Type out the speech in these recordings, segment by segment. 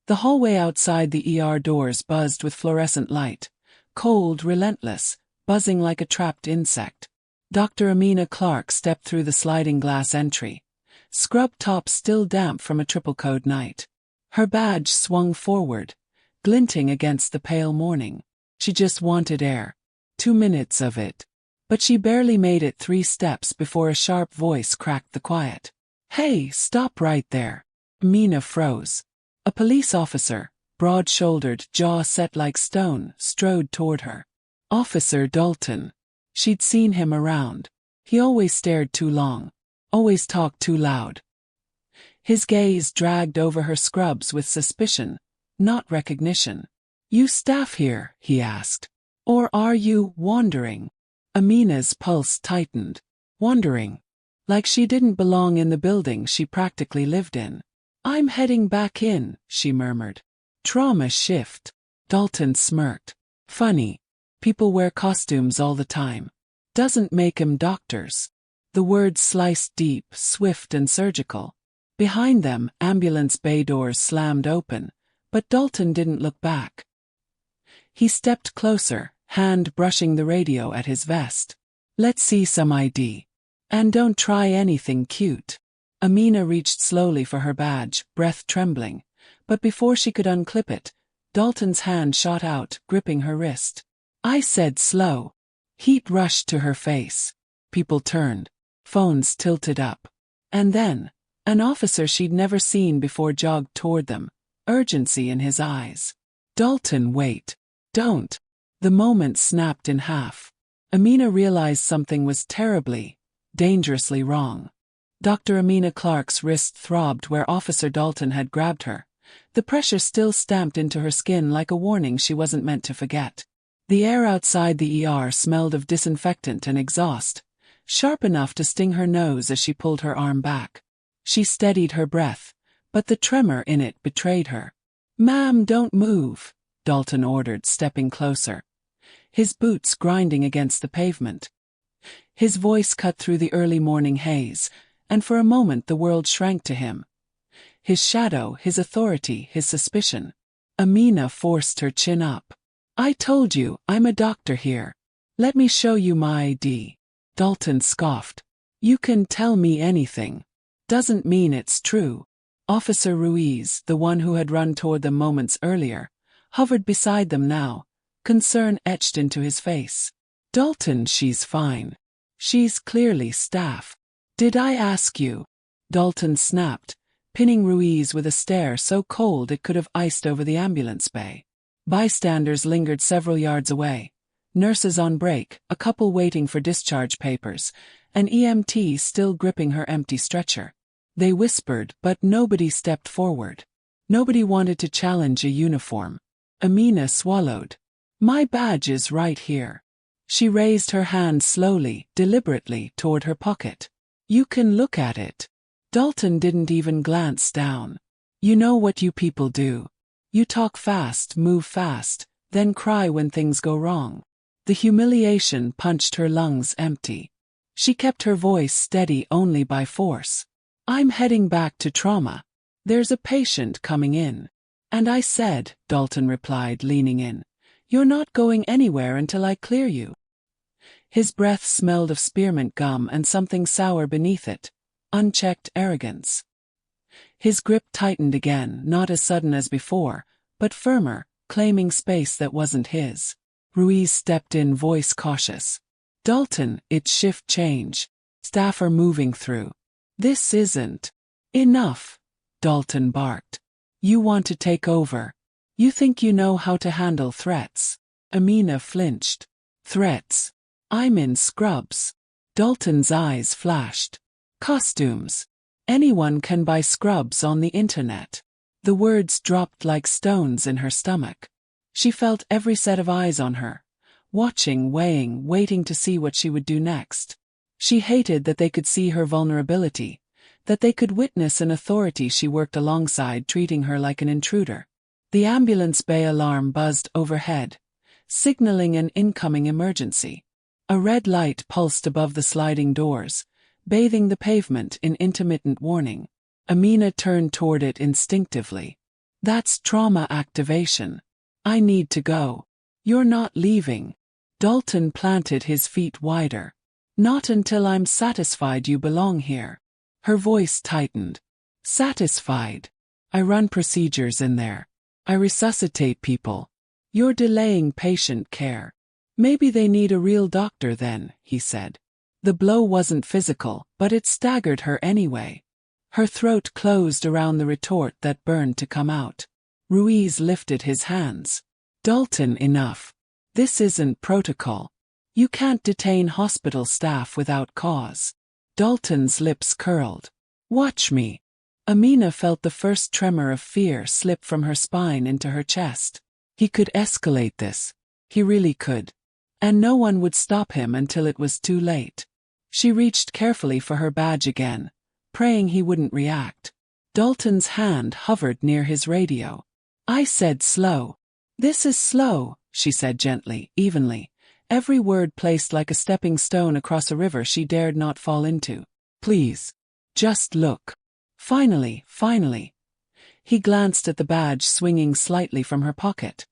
The hallway outside the ER doors buzzed with fluorescent light, cold, relentless, buzzing like a trapped insect. Dr. Amina Clark stepped through the sliding glass entry, scrub top still damp from a triple code night. Her badge swung forward, glinting against the pale morning. She just wanted air. 2 minutes of it. But she barely made it 3 steps before a sharp voice cracked the quiet. "Hey, stop right there." Amina froze. A police officer, broad-shouldered, jaw set like stone, strode toward her. Officer Dalton. She'd seen him around. He always stared too long. Always talked too loud. His gaze dragged over her scrubs with suspicion, not recognition. "You staff here?" he asked. "Or are you wandering?" Amina's pulse tightened. Wandering. Like she didn't belong in the building she practically lived in. "I'm heading back in," she murmured. "Trauma shift." Dalton smirked. "Funny. People wear costumes all the time. Doesn't make 'em doctors." The words sliced deep, swift and surgical. Behind them, ambulance bay doors slammed open, but Dalton didn't look back. He stepped closer, hand brushing the radio at his vest. "Let's see some ID. And don't try anything cute." Amina reached slowly for her badge, breath trembling, but before she could unclip it, Dalton's hand shot out, gripping her wrist. "I said slow." Heat rushed to her face. People turned. Phones tilted up. And then, an officer she'd never seen before jogged toward them, urgency in his eyes. "Dalton, wait. Don't." The moment snapped in half. Amina realized something was terribly, dangerously wrong. Dr. Amina Clark's wrist throbbed where Officer Dalton had grabbed her, the pressure still stamped into her skin like a warning she wasn't meant to forget. The air outside the ER smelled of disinfectant and exhaust, sharp enough to sting her nose as she pulled her arm back. She steadied her breath, but the tremor in it betrayed her. "Ma'am, don't move," Dalton ordered, stepping closer. His boots grinding against the pavement. His voice cut through the early morning haze, and for a moment the world shrank to him. His shadow, his authority, his suspicion. Amina forced her chin up. "I told you, I'm a doctor here. Let me show you my ID." Dalton scoffed. "You can tell me anything. Doesn't mean it's true." Officer Ruiz, the one who had run toward them moments earlier, hovered beside them now, concern etched into his face. "Dalton, she's fine. She's clearly staff." "Did I ask you?" Dalton snapped, pinning Ruiz with a stare so cold it could have iced over the ambulance bay. Bystanders lingered several yards away. Nurses on break, a couple waiting for discharge papers, an EMT still gripping her empty stretcher. They whispered, but nobody stepped forward. Nobody wanted to challenge a uniform. Amina swallowed. "My badge is right here." She raised her hand slowly, deliberately, toward her pocket. "You can look at it." Dalton didn't even glance down. "You know what you people do. You talk fast, move fast, then cry when things go wrong." The humiliation punched her lungs empty. She kept her voice steady only by force. "I'm heading back to trauma. There's a patient coming in." "And I said," Dalton replied, leaning in, "you're not going anywhere until I clear you." His breath smelled of spearmint gum and something sour beneath it, unchecked arrogance. His grip tightened again, not as sudden as before, but firmer, claiming space that wasn't his. Ruiz stepped in, voice cautious. "Dalton, it's shift change. Staff are moving through." "This isn't enough," Dalton barked. "You want to take over. You think you know how to handle threats." Amina flinched. "Threats? I'm in scrubs." Dalton's eyes flashed. "Costumes. Anyone can buy scrubs on the internet." The words dropped like stones in her stomach. She felt every set of eyes on her, watching, weighing, waiting to see what she would do next. She hated that they could see her vulnerability, that they could witness an authority she worked alongside treating her like an intruder. The ambulance bay alarm buzzed overhead, signaling an incoming emergency. A red light pulsed above the sliding doors, bathing the pavement in intermittent warning. Amina turned toward it instinctively. That's trauma activation. I need to go. You're not leaving. Dalton planted his feet wider. Not until I'm satisfied you belong here. Her voice tightened. Satisfied. I run procedures in there. I resuscitate people. You're delaying patient care. Maybe they need a real doctor then, he said. The blow wasn't physical, but it staggered her anyway. Her throat closed around the retort that burned to come out. Ruiz lifted his hands. Dalton, enough. This isn't protocol. You can't detain hospital staff without cause. Dalton's lips curled. Watch me. Amina felt the first tremor of fear slip from her spine into her chest. He could escalate this. He really could. And no one would stop him until it was too late. She reached carefully for her badge again, praying he wouldn't react. Dalton's hand hovered near his radio. I said slow. This is slow, she said gently, evenly, every word placed like a stepping stone across a river she dared not fall into. Please. Just look. Finally. He glanced at the badge swinging slightly from her pocket.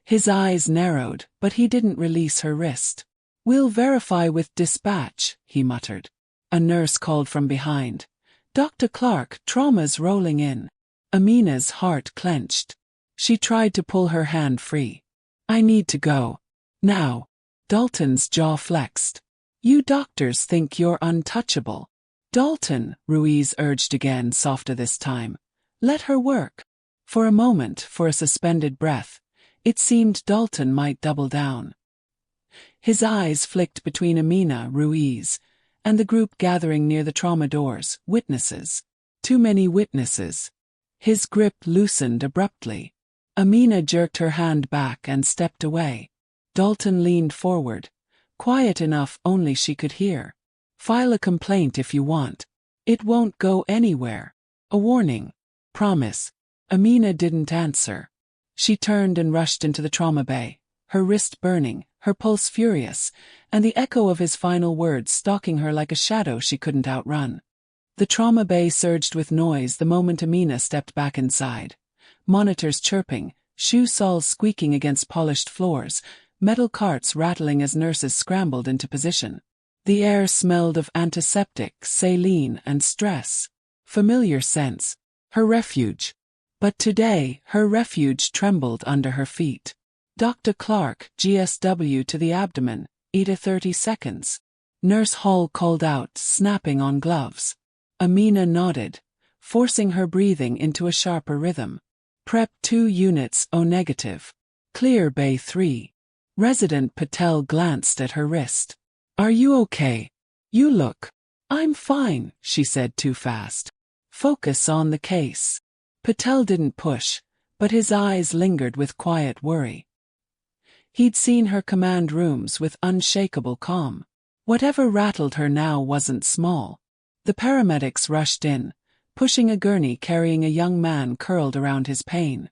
His eyes narrowed, but he didn't release her wrist. We'll verify with dispatch, he muttered. A nurse called from behind. Dr. Clark, trauma's rolling in. Amina's heart clenched. She tried to pull her hand free. I need to go. Now. Dalton's jaw flexed. You doctors think you're untouchable. Dalton, Ruiz urged again, softer this time. Let her work. For a moment, for a suspended breath, it seemed Dalton might double down. His eyes flicked between Amina, Ruiz, and the group gathering near the trauma doors, witnesses. Too many witnesses. His grip loosened abruptly. Amina jerked her hand back and stepped away. Dalton leaned forward, quiet enough only she could hear. File a complaint if you want. It won't go anywhere. A warning. Promise. Amina didn't answer. She turned and rushed into the trauma bay, her wrist burning, her pulse furious, and the echo of his final words stalking her like a shadow she couldn't outrun. The trauma bay surged with noise the moment Amina stepped back inside. Monitors chirping, shoe soles squeaking against polished floors, metal carts rattling as nurses scrambled into position. The air smelled of antiseptic, saline, and stress. Familiar scents. Her refuge. But today, her refuge trembled under her feet. Dr. Clark, GSW to the abdomen, 8 to 30 seconds. Nurse Hall called out, snapping on gloves. Amina nodded, forcing her breathing into a sharper rhythm. Prep 2 units O negative. Clear Bay 3. Resident Patel glanced at her wrist. Are you okay? You look. I'm fine, she said too fast. Focus on the case. Patel didn't push, but his eyes lingered with quiet worry. He'd seen her command rooms with unshakable calm. Whatever rattled her now wasn't small. The paramedics rushed in, pushing a gurney carrying a young man curled around his pain.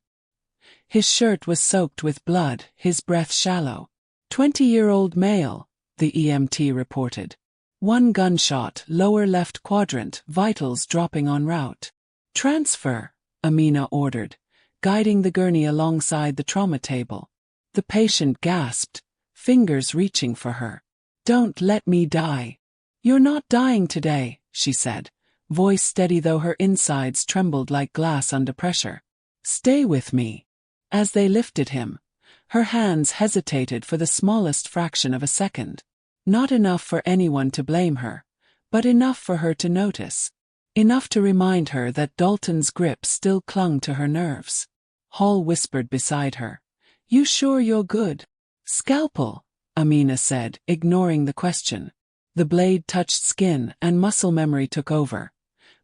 His shirt was soaked with blood, his breath shallow. 20-year-old male, the EMT reported. 1 gunshot, lower left quadrant, vitals dropping en route. Transfer, Amina ordered, guiding the gurney alongside the trauma table. The patient gasped, fingers reaching for her. Don't let me die. You're not dying today, she said, voice steady though her insides trembled like glass under pressure. Stay with me. As they lifted him, her hands hesitated for the smallest fraction of a second. Not enough for anyone to blame her, but enough for her to notice. Enough to remind her that Dalton's grip still clung to her nerves. Hall whispered beside her. You sure you're good? Scalpel, Amina said, ignoring the question. The blade touched skin and muscle memory took over.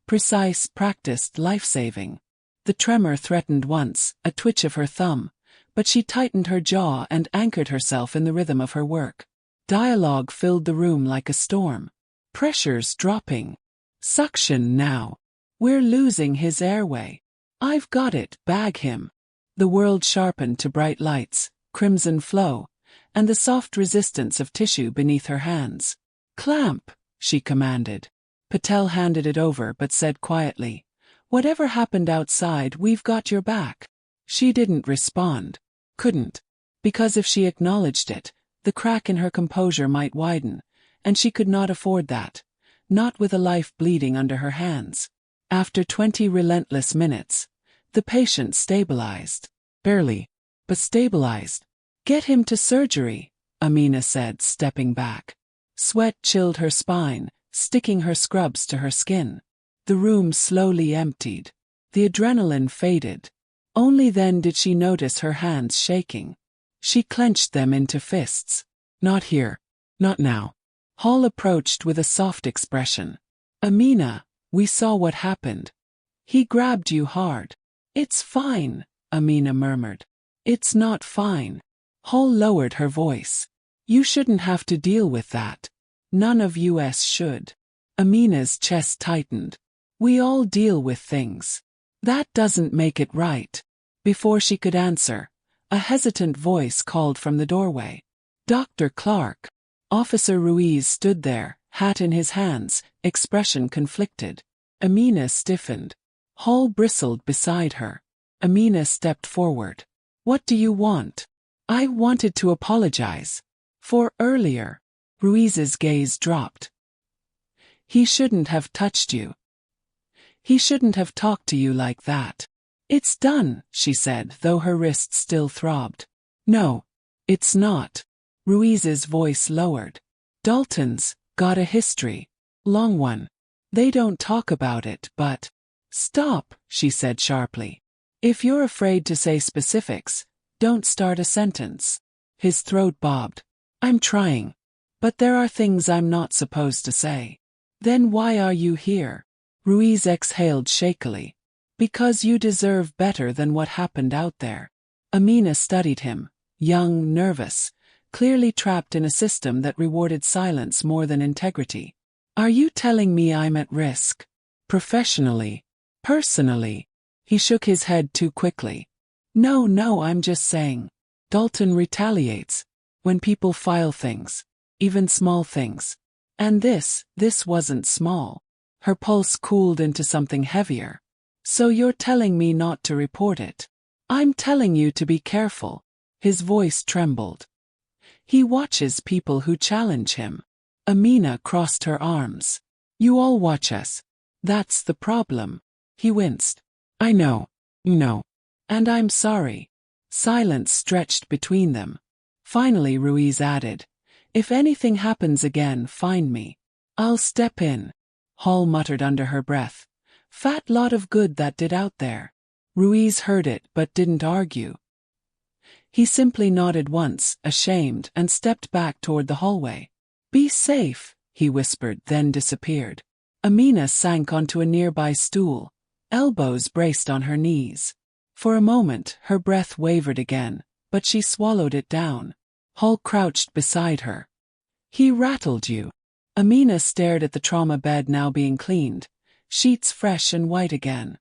Precise, practiced, life-saving. The tremor threatened once, a twitch of her thumb, but she tightened her jaw and anchored herself in the rhythm of her work. Dialogue filled the room like a storm. Pressures dropping. Suction now. We're losing his airway. I've got it, bag him. The world sharpened to bright lights, crimson flow, and the soft resistance of tissue beneath her hands. Clamp, she commanded. Patel handed it over but said quietly, Whatever happened outside, we've got your back. She didn't respond. Couldn't. Because if she acknowledged it, the crack in her composure might widen, and she could not afford that. Not with a life bleeding under her hands. After 20 relentless minutes, the patient stabilized. Barely, but stabilized. Get him to surgery, Amina said, stepping back. Sweat chilled her spine, sticking her scrubs to her skin. The room slowly emptied. The adrenaline faded. Only then did she notice her hands shaking. She clenched them into fists. Not here. Not now. Hall approached with a soft expression. Amina, we saw what happened. He grabbed you hard. It's fine, Amina murmured. It's not fine. Hall lowered her voice. You shouldn't have to deal with that. None of us should. Amina's chest tightened. We all deal with things. That doesn't make it right. Before she could answer, a hesitant voice called from the doorway. Dr. Clark. Officer Ruiz stood there, hat in his hands, expression conflicted. Amina stiffened. Hall bristled beside her. Amina stepped forward. What do you want? I wanted to apologize. For earlier. Ruiz's gaze dropped. He shouldn't have touched you. He shouldn't have talked to you like that. It's done, she said, though her wrist still throbbed. No, it's not. Ruiz's voice lowered. Dalton's got a history. Long one. They don't talk about it, but... Stop, she said sharply. If you're afraid to say specifics, don't start a sentence. His throat bobbed. I'm trying. But there are things I'm not supposed to say. Then why are you here? Ruiz exhaled shakily. Because you deserve better than what happened out there. Amina studied him, young, nervous, clearly trapped in a system that rewarded silence more than integrity. Are you telling me I'm at risk? Professionally? Personally? He shook his head too quickly. No, I'm just saying. Dalton retaliates. When people file things. Even small things. And this wasn't small. Her pulse cooled into something heavier. So you're telling me not to report it? I'm telling you to be careful. His voice trembled. He watches people who challenge him. Amina crossed her arms. You all watch us. That's the problem. He winced. I know. No. And I'm sorry. Silence stretched between them. Finally Ruiz added, if anything happens again, find me. I'll step in. Hall muttered under her breath. Fat lot of good that did out there. Ruiz heard it but didn't argue. He simply nodded once, ashamed, and stepped back toward the hallway. Be safe, he whispered, then disappeared. Amina sank onto a nearby stool, elbows braced on her knees. For a moment, her breath wavered again, but she swallowed it down. Hall crouched beside her. He rattled you. Amina stared at the trauma bed now being cleaned, sheets fresh and white again.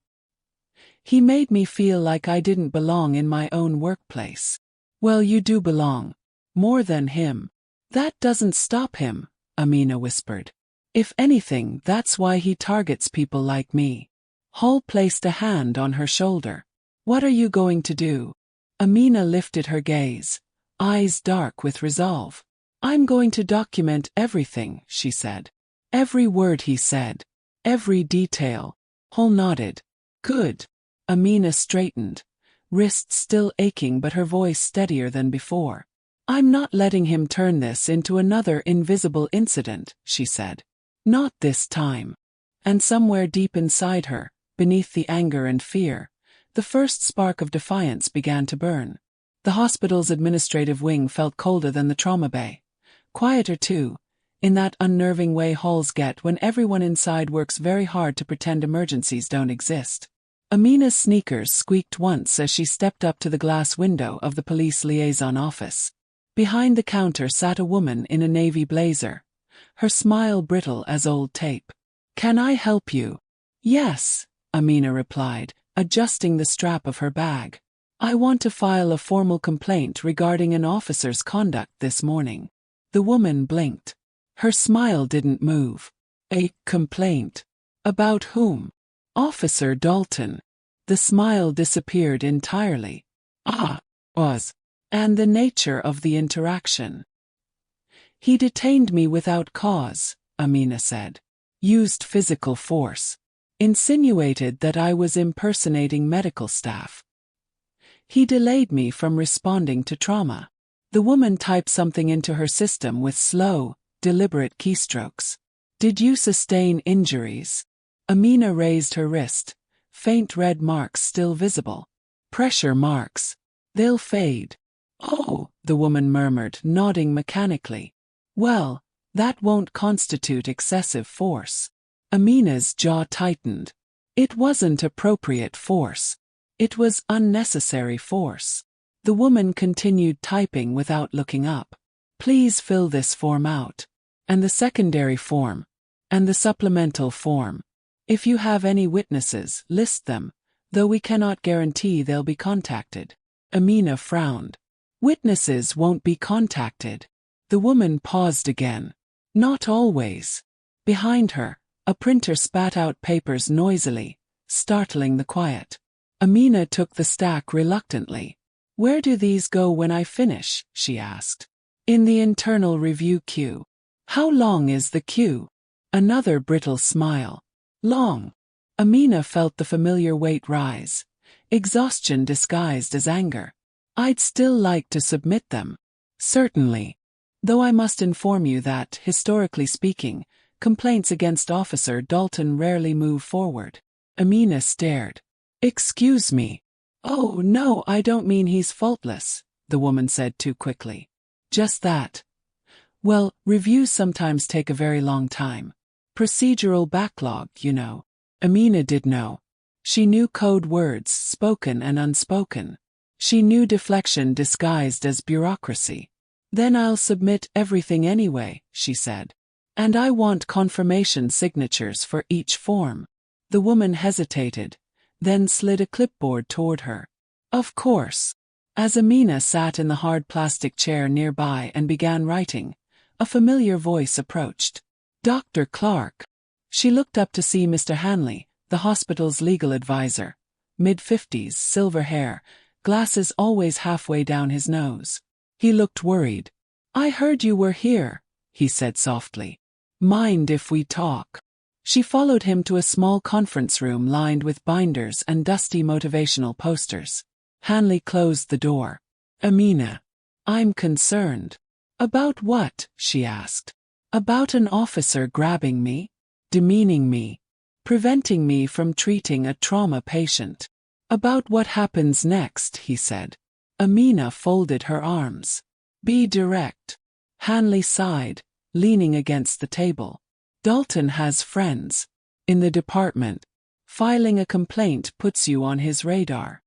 He made me feel like I didn't belong in my own workplace. Well, you do belong. More than him. That doesn't stop him, Amina whispered. If anything, that's why he targets people like me. Hall placed a hand on her shoulder. What are you going to do? Amina lifted her gaze, eyes dark with resolve. I'm going to document everything, she said. Every word he said. Every detail. Hall nodded. Good. Amina straightened, wrists still aching but her voice steadier than before. I'm not letting him turn this into another invisible incident, she said. Not this time. And somewhere deep inside her, beneath the anger and fear, the first spark of defiance began to burn. The hospital's administrative wing felt colder than the trauma bay. Quieter too, in that unnerving way halls get when everyone inside works very hard to pretend emergencies don't exist. Amina's sneakers squeaked once as she stepped up to the glass window of the police liaison office. Behind the counter sat a woman in a navy blazer, her smile brittle as old tape. Can I help you? Yes, Amina replied, adjusting the strap of her bag. I want to file a formal complaint regarding an officer's conduct this morning. The woman blinked. Her smile didn't move. A complaint? About whom? Officer Dalton. The smile disappeared entirely. Was. And the nature of the interaction. He detained me without cause, Amina said. Used physical force. Insinuated that I was impersonating medical staff. He delayed me from responding to trauma. The woman typed something into her system with slow, deliberate keystrokes. Did you sustain injuries? Amina raised her wrist. Faint red marks still visible. Pressure marks. They'll fade. Oh, the woman murmured, nodding mechanically. Well, that won't constitute excessive force. Amina's jaw tightened. It wasn't appropriate force. It was unnecessary force. The woman continued typing without looking up. Please fill this form out. And the secondary form. And the supplemental form. If you have any witnesses, list them, though we cannot guarantee they'll be contacted. Amina frowned. Witnesses won't be contacted. The woman paused again. Not always. Behind her, a printer spat out papers noisily, startling the quiet. Amina took the stack reluctantly. Where do these go when I finish? She asked. In the internal review queue. How long is the queue? Another brittle smile. Long. Amina felt the familiar weight rise. Exhaustion disguised as anger. I'd still like to submit them. Certainly. Though I must inform you that, historically speaking, complaints against Officer Dalton rarely move forward. Amina stared. Excuse me. Oh, no, I don't mean he's faultless, the woman said too quickly. Just that. Well, reviews sometimes take a very long time. Procedural backlog, you know. Amina did know. She knew code words, spoken and unspoken. She knew deflection disguised as bureaucracy. Then I'll submit everything anyway, she said. And I want confirmation signatures for each form. The woman hesitated, then slid a clipboard toward her. Of course. As Amina sat in the hard plastic chair nearby and began writing, a familiar voice approached. Dr. Clark. She looked up to see Mr. Hanley, the hospital's legal advisor. Mid-50s, silver hair, glasses always halfway down his nose. He looked worried. I heard you were here, he said softly. Mind if we talk? She followed him to a small conference room lined with binders and dusty motivational posters. Hanley closed the door. Amina. I'm concerned. About what? She asked. About an officer grabbing me, demeaning me, preventing me from treating a trauma patient. About what happens next, he said. Amina folded her arms. Be direct. Hanley sighed, leaning against the table. Dalton has friends. In the department. Filing a complaint puts you on his radar.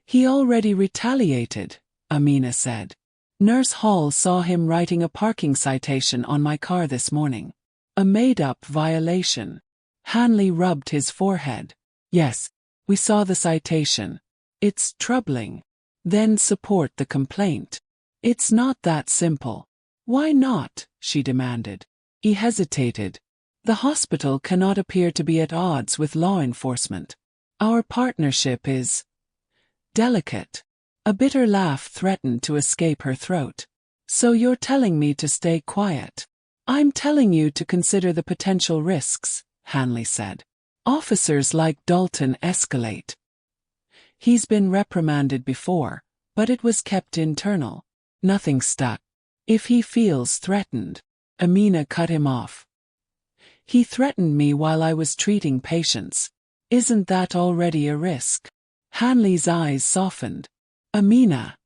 He already retaliated, Amina said. Nurse Hall saw him writing a parking citation on my car this morning. A made-up violation. Hanley rubbed his forehead. Yes, we saw the citation. It's troubling. Then support the complaint. It's not that simple. Why not? She demanded. He hesitated. The hospital cannot appear to be at odds with law enforcement. Our partnership is delicate. A bitter laugh threatened to escape her throat. So you're telling me to stay quiet? I'm telling you to consider the potential risks, Hanley said. Officers like Dalton escalate. He's been reprimanded before, but it was kept internal. Nothing stuck. If he feels threatened, Amina cut him off. He threatened me while I was treating patients. Isn't that already a risk? Hanley's eyes softened. Amina,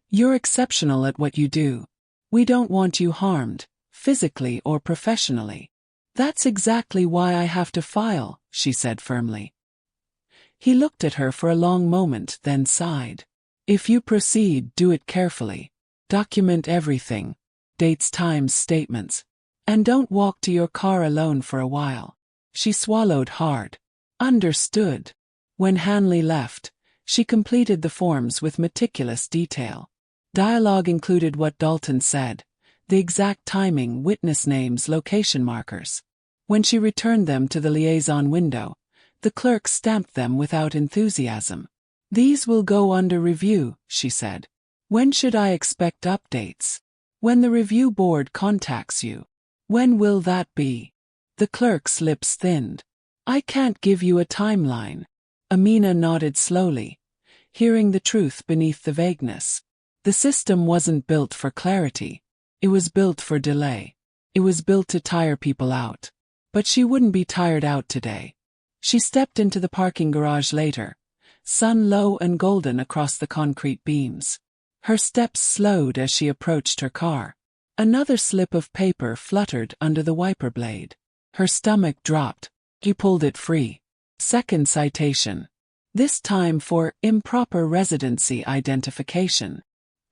you're exceptional at what you do. We don't want you harmed, physically or professionally. That's exactly why I have to file, she said firmly. He looked at her for a long moment, then sighed. If you proceed, do it carefully. Document everything. Dates, times, statements. And don't walk to your car alone for a while. She swallowed hard. Understood. When Hanley left, she completed the forms with meticulous detail. Dialogue included what Dalton said, the exact timing, witness names, location markers. When she returned them to the liaison window, The clerk stamped them without enthusiasm. "These will go under review," she said. "When should I expect updates?" "When the review board contacts you." "When will that be?" The clerk's lips thinned. "I can't give you a timeline." Amina nodded slowly, hearing the truth beneath the vagueness. The system wasn't built for clarity. It was built for delay. It was built to tire people out. But she wouldn't be tired out today. She stepped into the parking garage later, sun low and golden across the concrete beams. Her steps slowed as she approached her car. Another slip of paper fluttered under the wiper blade. Her stomach dropped. She pulled it free. Second citation. This time for improper residency identification.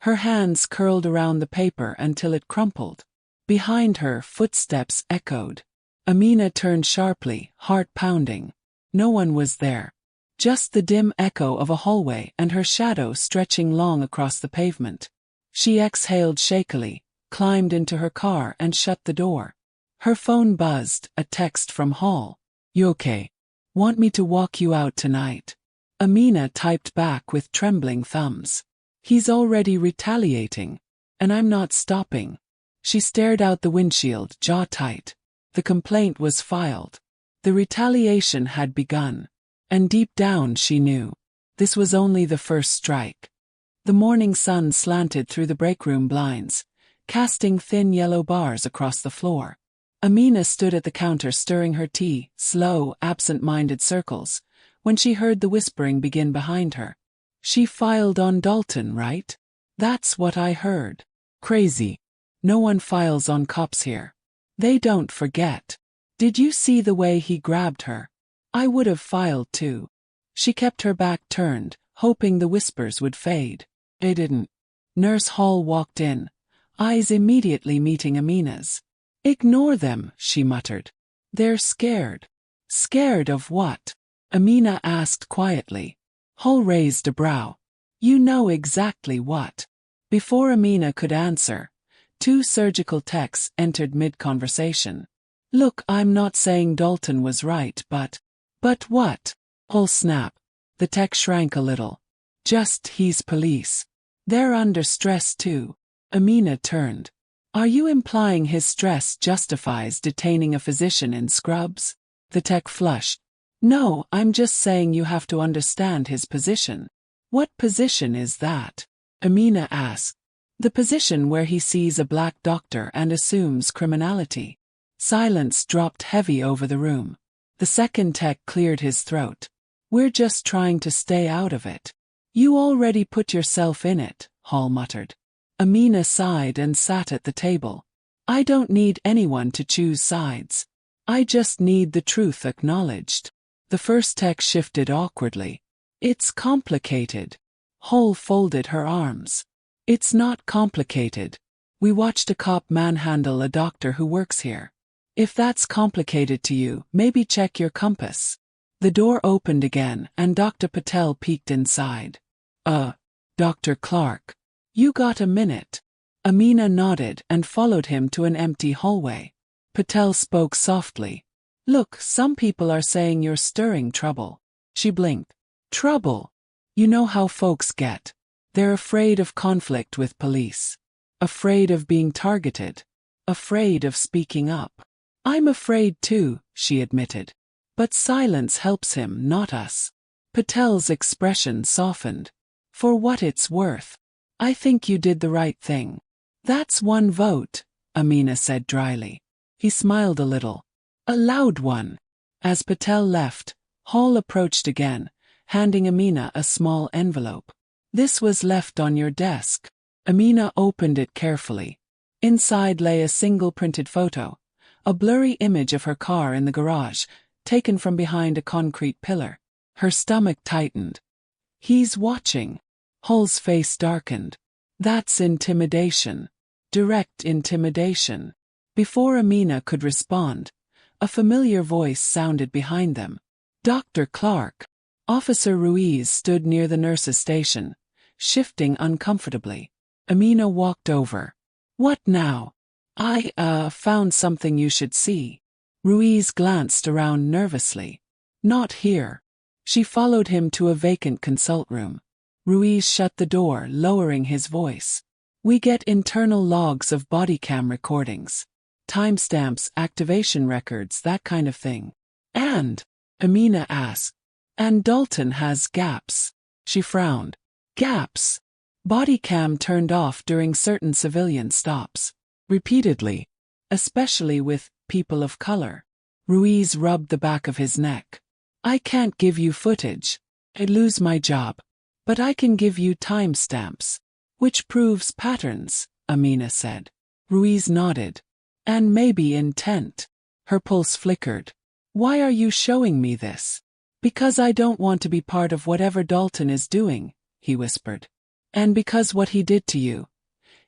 Her hands curled around the paper until it crumpled. Behind her, footsteps echoed. Amina turned sharply, heart pounding. No one was there. Just the dim echo of a hallway and her shadow stretching long across the pavement. She exhaled shakily, climbed into her car and shut the door. Her phone buzzed, a text from Hall. "You okay? Want me to walk you out tonight?" Amina typed back with trembling thumbs. "He's already retaliating. And I'm not stopping." She stared out the windshield, jaw tight. The complaint was filed. The retaliation had begun. And deep down she knew. This was only the first strike. The morning sun slanted through the breakroom blinds, casting thin yellow bars across the floor. Amina stood at the counter stirring her tea, slow, absent-minded circles, when she heard the whispering begin behind her. "She filed on Dalton, right?" "That's what I heard." "Crazy. No one files on cops here. They don't forget. Did you see the way he grabbed her? I would have filed too." She kept her back turned, hoping the whispers would fade. They didn't. Nurse Hall walked in, eyes immediately meeting Amina's. "Ignore them," she muttered. "They're scared." "Scared of what?" Amina asked quietly. Hall raised a brow. "You know exactly what." Before Amina could answer, two surgical techs entered mid-conversation. "Look, I'm not saying Dalton was right, but..." "But what?" Hall snapped. The tech shrank a little. "Just, he's police. They're under stress too." Amina turned. "Are you implying his stress justifies detaining a physician in scrubs?" The tech flushed. "No, I'm just saying you have to understand his position." "What position is that?" Amina asked. "The position where he sees a black doctor and assumes criminality." Silence dropped heavy over the room. The second tech cleared his throat. "We're just trying to stay out of it." "You already put yourself in it," Hall muttered. Amina sighed and sat at the table. "I don't need anyone to choose sides. I just need the truth acknowledged." The first tech shifted awkwardly. "It's complicated." Hall folded her arms. "It's not complicated. We watched a cop manhandle a doctor who works here. If that's complicated to you, maybe check your compass." The door opened again and Dr. Patel peeked inside. Dr. Clark. You got a minute?" Amina nodded and followed him to an empty hallway. Patel spoke softly. "Look, some people are saying you're stirring trouble." She blinked. "Trouble? You know how folks get. They're afraid of conflict with police. Afraid of being targeted. Afraid of speaking up." "I'm afraid too," she admitted. "But silence helps him, not us." Patel's expression softened. "For what it's worth, I think you did the right thing." "That's one vote," Amina said dryly. He smiled a little. "A loud one." As Patel left, Hall approached again, handing Amina a small envelope. "This was left on your desk." Amina opened it carefully. Inside lay a single printed photo, a blurry image of her car in the garage, taken from behind a concrete pillar. Her stomach tightened. "He's watching." Hall's face darkened. "That's intimidation. Direct intimidation." Before Amina could respond, a familiar voice sounded behind them. "Dr. Clark." Officer Ruiz stood near the nurse's station, shifting uncomfortably. Amina walked over. "What now?" I found something you should see." Ruiz glanced around nervously. Not here. She followed him to a vacant consult room. Ruiz shut the door, lowering his voice. We get internal logs of body cam recordings. Timestamps, activation records, that kind of thing. And? Amina asked. And Dalton has gaps. She frowned. Gaps. Body cam turned off during certain civilian stops. Repeatedly. Especially with people of color. Ruiz rubbed the back of his neck. I can't give you footage. I'd lose my job. But I can give you timestamps. Which proves patterns, Amina said. Ruiz nodded. And maybe intent. Her pulse flickered. Why are you showing me this? Because I don't want to be part of whatever Dalton is doing, he whispered. And because what he did to you.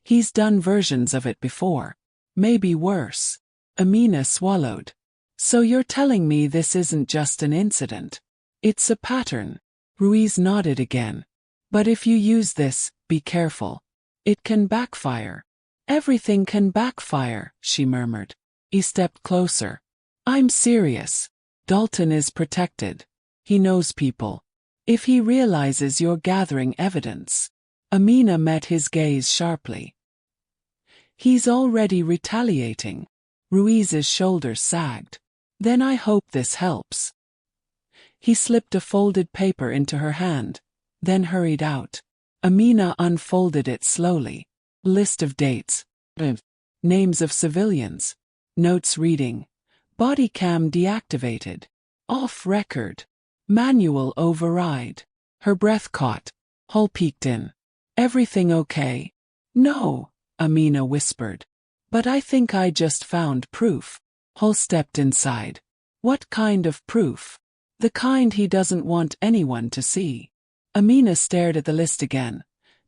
He's done versions of it before. Maybe worse. Amina swallowed. So you're telling me this isn't just an incident. It's a pattern. Ruiz nodded again. But if you use this, be careful. It can backfire. Everything can backfire, she murmured. He stepped closer. I'm serious. Dalton is protected. He knows people. If he realizes you're gathering evidence. Amina met his gaze sharply. He's already retaliating. Ruiz's shoulders sagged. Then I hope this helps. He slipped a folded paper into her hand, then hurried out. Amina unfolded it slowly. List of dates. Names of civilians. Notes reading. Body cam deactivated. Off record. Manual override. Her breath caught. Hull peeked in. Everything okay? No, Amina whispered. But I think I just found proof. Hull stepped inside. What kind of proof? The kind he doesn't want anyone to see. Amina stared at the list again.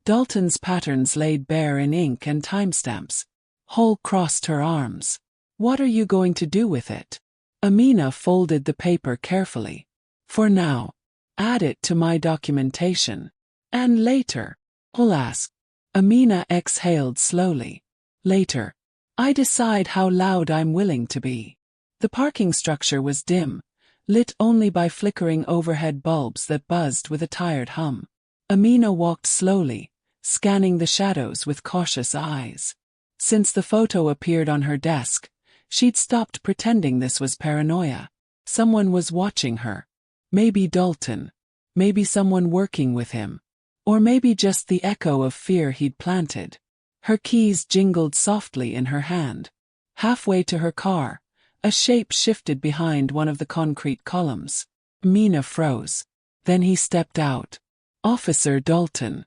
Dalton's patterns laid bare in ink and timestamps. Hull crossed her arms. What are you going to do with it? Amina folded the paper carefully. For now. Add it to my documentation. And later. Hull asked. Amina exhaled slowly. Later. I decide how loud I'm willing to be. The parking structure was dim, lit only by flickering overhead bulbs that buzzed with a tired hum. Amina walked slowly, scanning the shadows with cautious eyes. Since the photo appeared on her desk, she'd stopped pretending this was paranoia. Someone was watching her. Maybe Dalton. Maybe someone working with him. Or maybe just the echo of fear he'd planted. Her keys jingled softly in her hand. Halfway to her car, a shape shifted behind one of the concrete columns. Amina froze. Then he stepped out. Officer Dalton.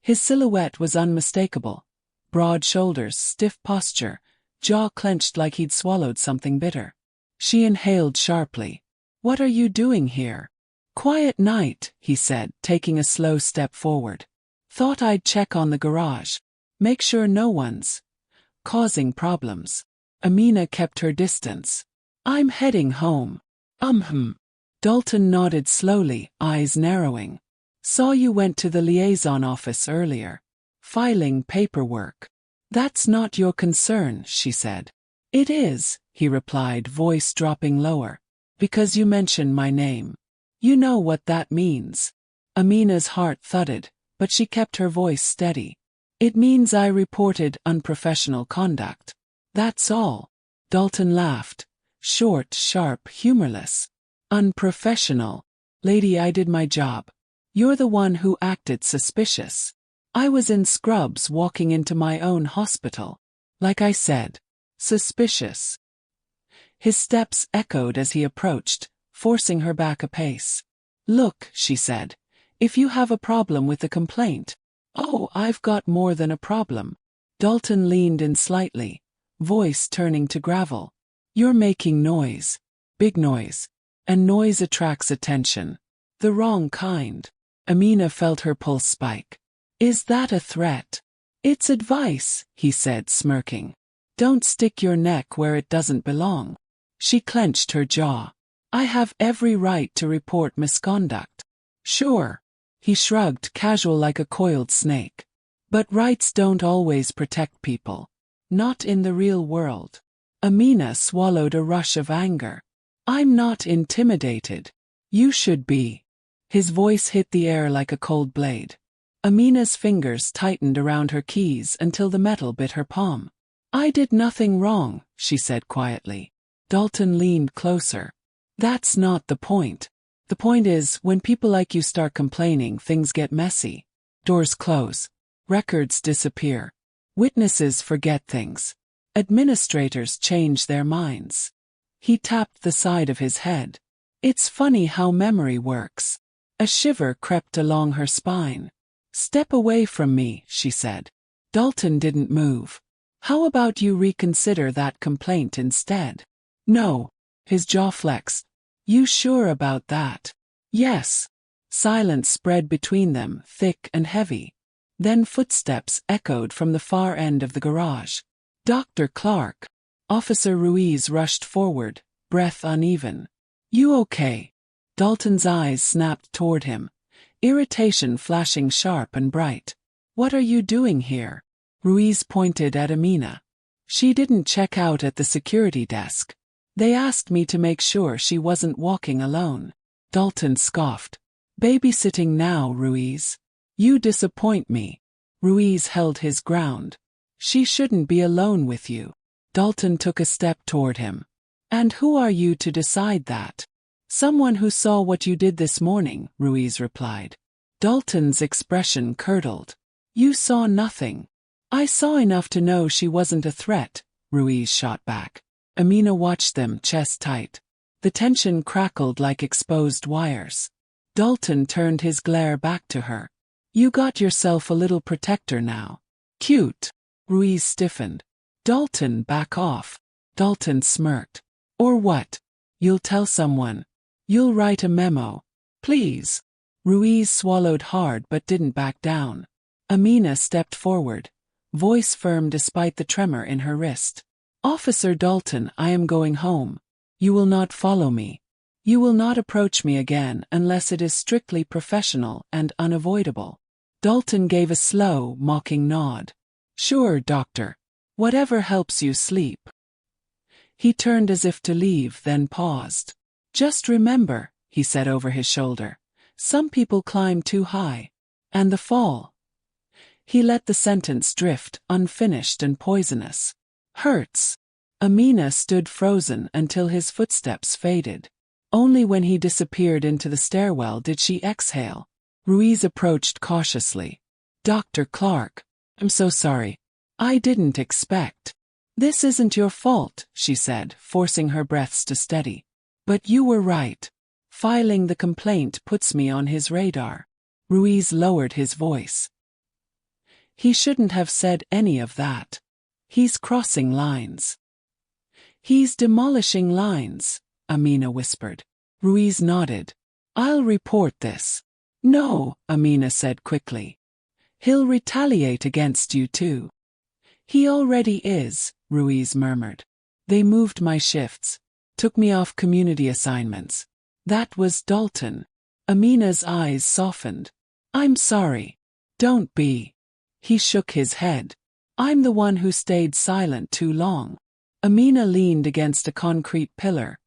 His silhouette was unmistakable. Broad shoulders, stiff posture, jaw clenched like he'd swallowed something bitter. She inhaled sharply. What are you doing here? Quiet night, he said, taking a slow step forward. Thought I'd check on the garage. Make sure no one's causing problems. Amina kept her distance. I'm heading home. Dalton nodded slowly, eyes narrowing. Saw you went to the liaison office earlier. Filing paperwork. That's not your concern, she said. It is, he replied, voice dropping lower. Because you mentioned my name. You know what that means. Amina's heart thudded, but she kept her voice steady. It means I reported unprofessional conduct. That's all. Dalton laughed. Short, sharp, humorless. Unprofessional. Lady, I did my job. You're the one who acted suspicious. I was in scrubs walking into my own hospital. Like I said. Suspicious. His steps echoed as he approached, forcing her back a pace. Look, she said. If you have a problem with the complaint. Oh, I've got more than a problem. Dalton leaned in slightly, voice turning to gravel. You're making noise. Big noise. And noise attracts attention. The wrong kind. Amina felt her pulse spike. Is that a threat? It's advice, he said, smirking. Don't stick your neck where it doesn't belong. She clenched her jaw. I have every right to report misconduct. Sure. He shrugged, casual like a coiled snake. But rights don't always protect people. Not in the real world. Amina swallowed a rush of anger. I'm not intimidated. You should be. His voice hit the air like a cold blade. Amina's fingers tightened around her keys until the metal bit her palm. I did nothing wrong, she said quietly. Dalton leaned closer. That's not the point. The point is, when people like you start complaining, things get messy. Doors close. Records disappear. Witnesses forget things. Administrators change their minds. He tapped the side of his head. It's funny how memory works. A shiver crept along her spine. Step away from me, she said. Dalton didn't move. How about you reconsider that complaint instead? No. His jaw flexed. You sure about that? Yes. Silence spread between them, thick and heavy. Then footsteps echoed from the far end of the garage. Dr. Clark. Officer Ruiz rushed forward, breath uneven. You okay? Dalton's eyes snapped toward him, irritation flashing sharp and bright. What are you doing here? Ruiz pointed at Amina. She didn't check out at the security desk. They asked me to make sure she wasn't walking alone. Dalton scoffed. Babysitting now, Ruiz. You disappoint me. Ruiz held his ground. She shouldn't be alone with you. Dalton took a step toward him. And who are you to decide that? Someone who saw what you did this morning, Ruiz replied. Dalton's expression curdled. You saw nothing. I saw enough to know she wasn't a threat, Ruiz shot back. Amina watched them, chest tight. The tension crackled like exposed wires. Dalton turned his glare back to her. You got yourself a little protector now. Cute. Ruiz stiffened. Dalton, back off. Dalton smirked. Or what? You'll tell someone. You'll write a memo. Please. Ruiz swallowed hard but didn't back down. Amina stepped forward, voice firm despite the tremor in her wrist. Officer Dalton, I am going home. You will not follow me. You will not approach me again unless it is strictly professional and unavoidable. Dalton gave a slow, mocking nod. Sure, doctor. Whatever helps you sleep. He turned as if to leave, then paused. Just remember, he said over his shoulder, some people climb too high. And the fall. He let the sentence drift, unfinished and poisonous. Hurts. Amina stood frozen until his footsteps faded. Only when he disappeared into the stairwell did she exhale. Ruiz approached cautiously. Dr. Clark. I'm so sorry. I didn't expect. This isn't your fault, she said, forcing her breaths to steady. But you were right. Filing the complaint puts me on his radar. Ruiz lowered his voice. He shouldn't have said any of that. He's crossing lines. He's demolishing lines, Amina whispered. Ruiz nodded. I'll report this. No, Amina said quickly. He'll retaliate against you too. He already is, Ruiz murmured. They moved my shifts. Took me off community assignments. That was Dalton. Amina's eyes softened. I'm sorry. Don't be. He shook his head. I'm the one who stayed silent too long. Amina leaned against a concrete pillar,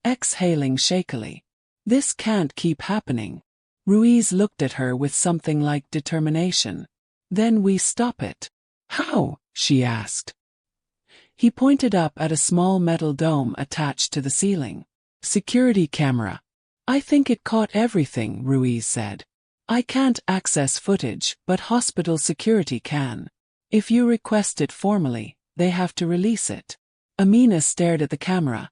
exhaling shakily. This can't keep happening. Ruiz looked at her with something like determination. Then we stop it. How? She asked. He pointed up at a small metal dome attached to the ceiling. Security camera. I think it caught everything, Ruiz said. I can't access footage, but hospital security can. If you request it formally, they have to release it. Amina stared at the camera,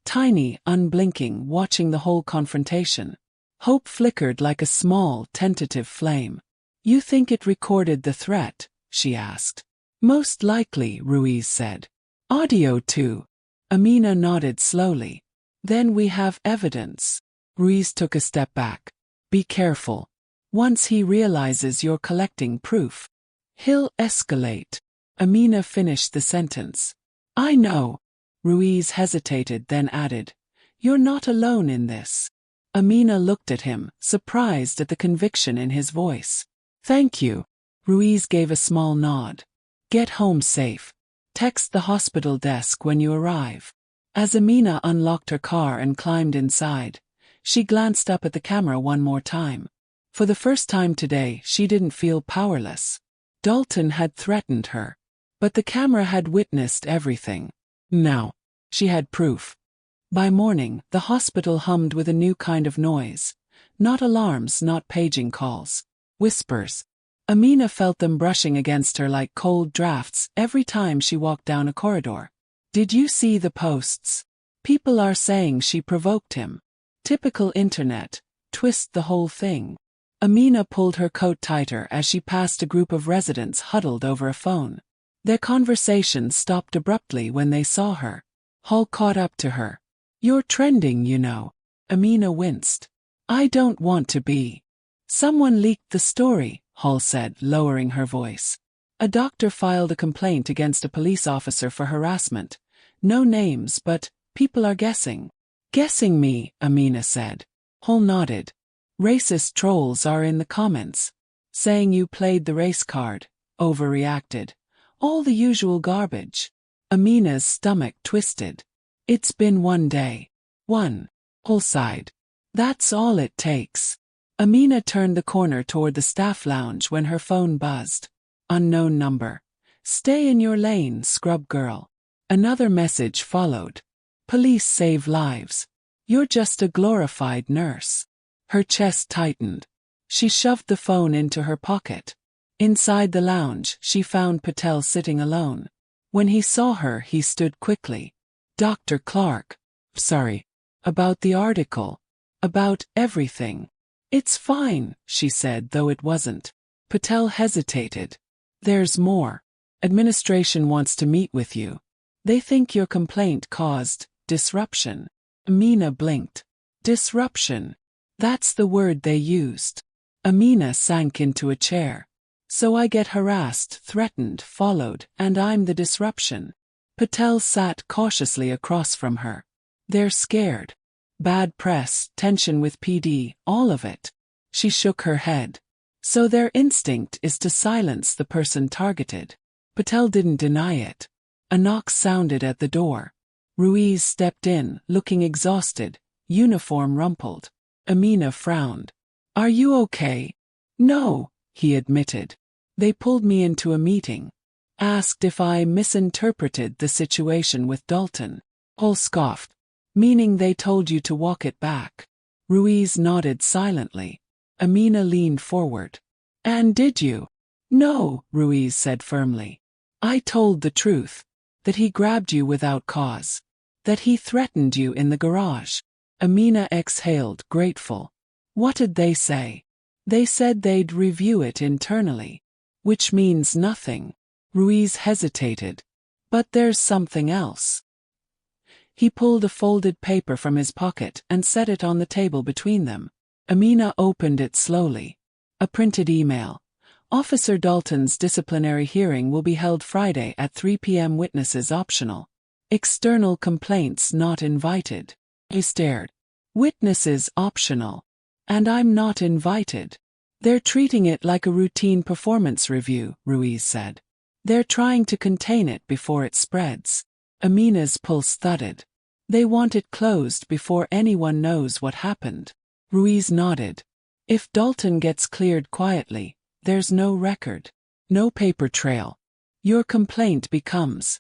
tiny, unblinking, watching the whole confrontation. Hope flickered like a small, tentative flame. You think it recorded the threat? She asked. Most likely, Ruiz said. Audio too. Amina nodded slowly. Then we have evidence. Ruiz took a step back. Be careful. Once he realizes you're collecting proof, he'll escalate. Amina finished the sentence. I know. Ruiz hesitated, then added, You're not alone in this. Amina looked at him, surprised at the conviction in his voice. Thank you. Ruiz gave a small nod. Get home safe. Text the hospital desk when you arrive. As Amina unlocked her car and climbed inside, she glanced up at the camera one more time. For the first time today, she didn't feel powerless. Dalton had threatened her, but the camera had witnessed everything. Now, she had proof. By morning, the hospital hummed with a new kind of noise. Not alarms, not paging calls. Whispers. Amina felt them brushing against her like cold drafts every time she walked down a corridor. Did you see the posts? People are saying she provoked him. Typical internet. Twist the whole thing. Amina pulled her coat tighter as she passed a group of residents huddled over a phone. Their conversation stopped abruptly when they saw her. Hall caught up to her. You're trending, you know. Amina winced. I don't want to be. Someone leaked the story, Hall said, lowering her voice. A doctor filed a complaint against a police officer for harassment. No names, but people are guessing. Guessing me, Amina said. Hall nodded. Racist trolls are in the comments. Saying you played the race card, overreacted. All the usual garbage. Amina's stomach twisted. It's been one day. One. Hall sighed. That's all it takes. Amina turned the corner toward the staff lounge when her phone buzzed. Unknown number. Stay in your lane, scrub girl. Another message followed. Police save lives. You're just a glorified nurse. Her chest tightened. She shoved the phone into her pocket. Inside the lounge, she found Patel sitting alone. When he saw her, he stood quickly. Dr. Clark. Sorry. About the article. About everything. It's fine, she said, though it wasn't. Patel hesitated. There's more. Administration wants to meet with you. They think your complaint caused disruption. Amina blinked. Disruption. That's the word they used. Amina sank into a chair. So I get harassed, threatened, followed, and I'm the disruption. Patel sat cautiously across from her. They're scared. Bad press, tension with PD, all of it. She shook her head. So their instinct is to silence the person targeted. Patel didn't deny it. A knock sounded at the door. Ruiz stepped in, looking exhausted, uniform rumpled. Amina frowned. Are you okay? No, he admitted. They pulled me into a meeting. Asked if I misinterpreted the situation with Dalton. Hall scoffed. Meaning they told you to walk it back. Ruiz nodded silently. Amina leaned forward. And did you? No, Ruiz said firmly. I told the truth. That he grabbed you without cause. That he threatened you in the garage. Amina exhaled, grateful. What did they say? They said they'd review it internally. Which means nothing. Ruiz hesitated. But there's something else. He pulled a folded paper from his pocket and set it on the table between them. Amina opened it slowly. A printed email. Officer Dalton's disciplinary hearing will be held Friday at 3 p.m. Witnesses optional. External complaints not invited. He stared. Witnesses optional. And I'm not invited. They're treating it like a routine performance review, Ruiz said. They're trying to contain it before it spreads. Amina's pulse thudded. They want it closed before anyone knows what happened. Ruiz nodded. If Dalton gets cleared quietly, there's no record. No paper trail. Your complaint becomes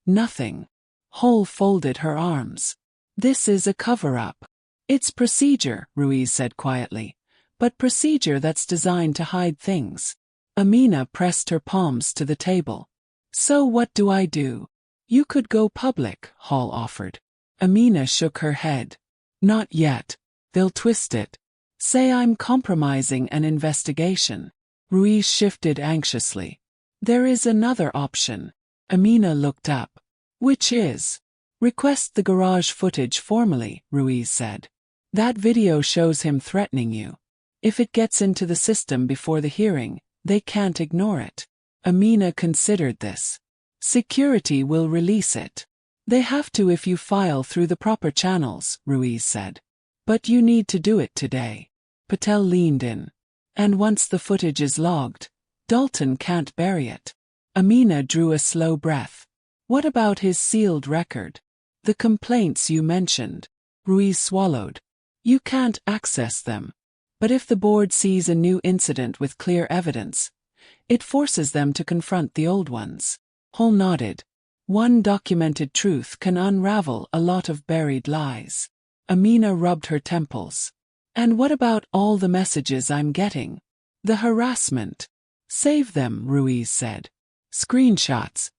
nothing. Hall folded her arms. This is a cover-up. It's procedure, Ruiz said quietly. But procedure that's designed to hide things. Amina pressed her palms to the table. So what do I do? You could go public, Hall offered. Amina shook her head. Not yet. They'll twist it. Say I'm compromising an investigation. Ruiz shifted anxiously. There is another option. Amina looked up. Which is? Request the garage footage formally, Ruiz said. That video shows him threatening you. If it gets into the system before the hearing, they can't ignore it. Amina considered this. Security will release it. They have to if you file through the proper channels, Ruiz said. But you need to do it today. Patel leaned in. And once the footage is logged, Dalton can't bury it. Amina drew a slow breath. What about his sealed record? The complaints you mentioned. Ruiz swallowed. You can't access them. But if the board sees a new incident with clear evidence, it forces them to confront the old ones. Hall nodded. One documented truth can unravel a lot of buried lies. Amina rubbed her temples. And what about all the messages I'm getting? The harassment. Save them, Ruiz said. Screenshots.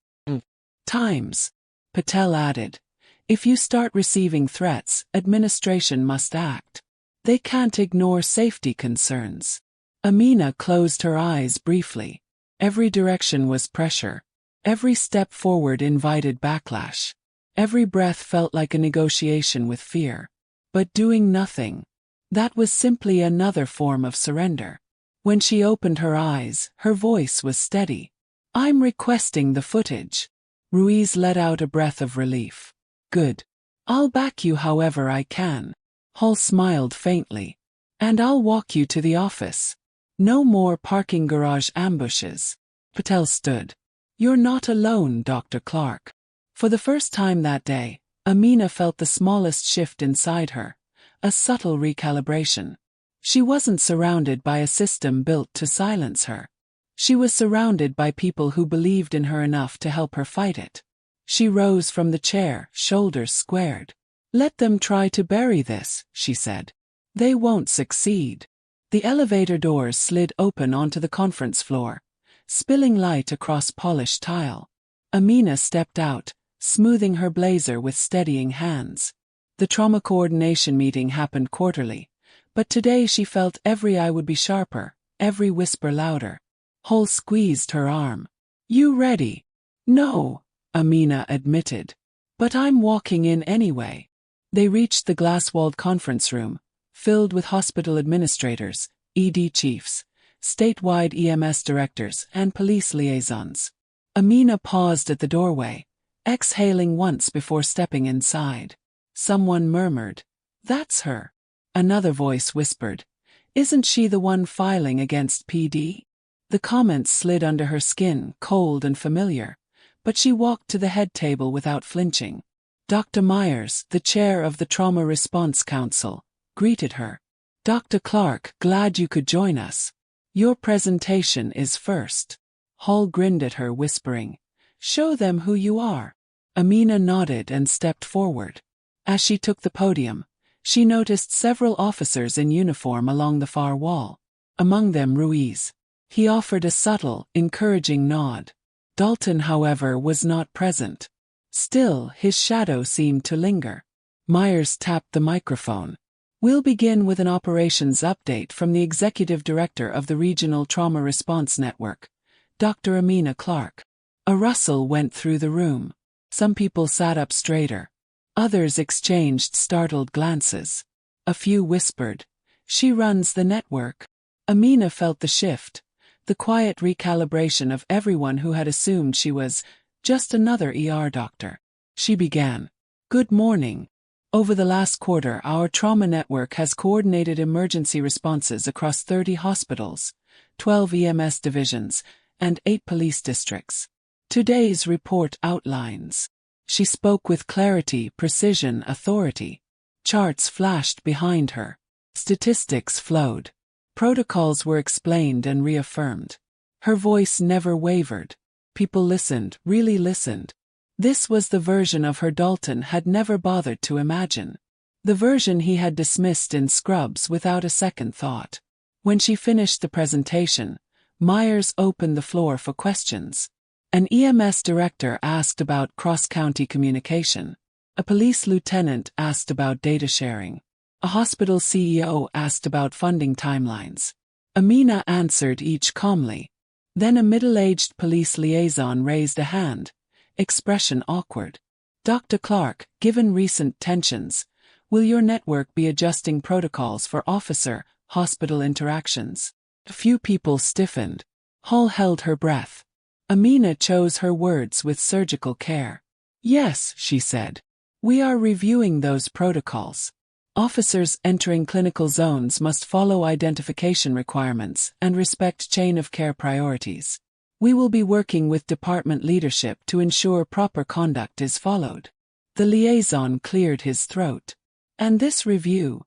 Times. Patel added. If you start receiving threats, administration must act. They can't ignore safety concerns. Amina closed her eyes briefly. Every direction was pressure. Every step forward invited backlash. Every breath felt like a negotiation with fear. But doing nothing. That was simply another form of surrender. When she opened her eyes, her voice was steady. I'm requesting the footage. Ruiz let out a breath of relief. Good. I'll back you however I can. Hall smiled faintly. And I'll walk you to the office. No more parking garage ambushes. Patel stood. You're not alone, Dr. Clark. For the first time that day, Amina felt the smallest shift inside her, a subtle recalibration. She wasn't surrounded by a system built to silence her. She was surrounded by people who believed in her enough to help her fight it. She rose from the chair, shoulders squared. Let them try to bury this, she said. They won't succeed. The elevator doors slid open onto the conference floor, spilling light across polished tile. Amina stepped out, smoothing her blazer with steadying hands. The trauma coordination meeting happened quarterly, but today she felt every eye would be sharper, every whisper louder. Hall squeezed her arm. You ready? No, Amina admitted. But I'm walking in anyway. They reached the glass-walled conference room, filled with hospital administrators, ED chiefs, statewide EMS directors, and police liaisons. Amina paused at the doorway, exhaling once before stepping inside. Someone murmured, That's her. Another voice whispered, Isn't she the one filing against PD? The comments slid under her skin, cold and familiar, but she walked to the head table without flinching. Dr. Myers, the chair of the Trauma Response Council, greeted her. Dr. Clark, glad you could join us. Your presentation is first. Hall grinned at her, whispering, Show them who you are. Amina nodded and stepped forward. As she took the podium, she noticed several officers in uniform along the far wall. Among them Ruiz. He offered a subtle, encouraging nod. Dalton, however, was not present. Still, his shadow seemed to linger. Myers tapped the microphone. We'll begin with an operations update from the Executive Director of the Regional Trauma Response Network, Dr. Amina Clark. A rustle went through the room. Some people sat up straighter. Others exchanged startled glances. A few whispered, She runs the network. Amina felt the shift, the quiet recalibration of everyone who had assumed she was just another ER doctor. She began. Good morning. Over the last quarter, our trauma network has coordinated emergency responses across 30 hospitals, 12 EMS divisions, and 8 police districts. Today's report outlines. She spoke with clarity, precision, authority. Charts flashed behind her. Statistics flowed. Protocols were explained and reaffirmed. Her voice never wavered. People listened, really listened. This was the version of her Dalton had never bothered to imagine. The version he had dismissed in scrubs without a second thought. When she finished the presentation, Myers opened the floor for questions. An EMS director asked about cross-county communication. A police lieutenant asked about data sharing. A hospital CEO asked about funding timelines. Amina answered each calmly. Then a middle-aged police liaison raised a hand, expression awkward. Dr. Clark, given recent tensions, will your network be adjusting protocols for officer-hospital interactions? A few people stiffened. Hall held her breath. Amina chose her words with surgical care. Yes, she said. We are reviewing those protocols. Officers entering clinical zones must follow identification requirements and respect chain of care priorities. We will be working with department leadership to ensure proper conduct is followed. The liaison cleared his throat. And this review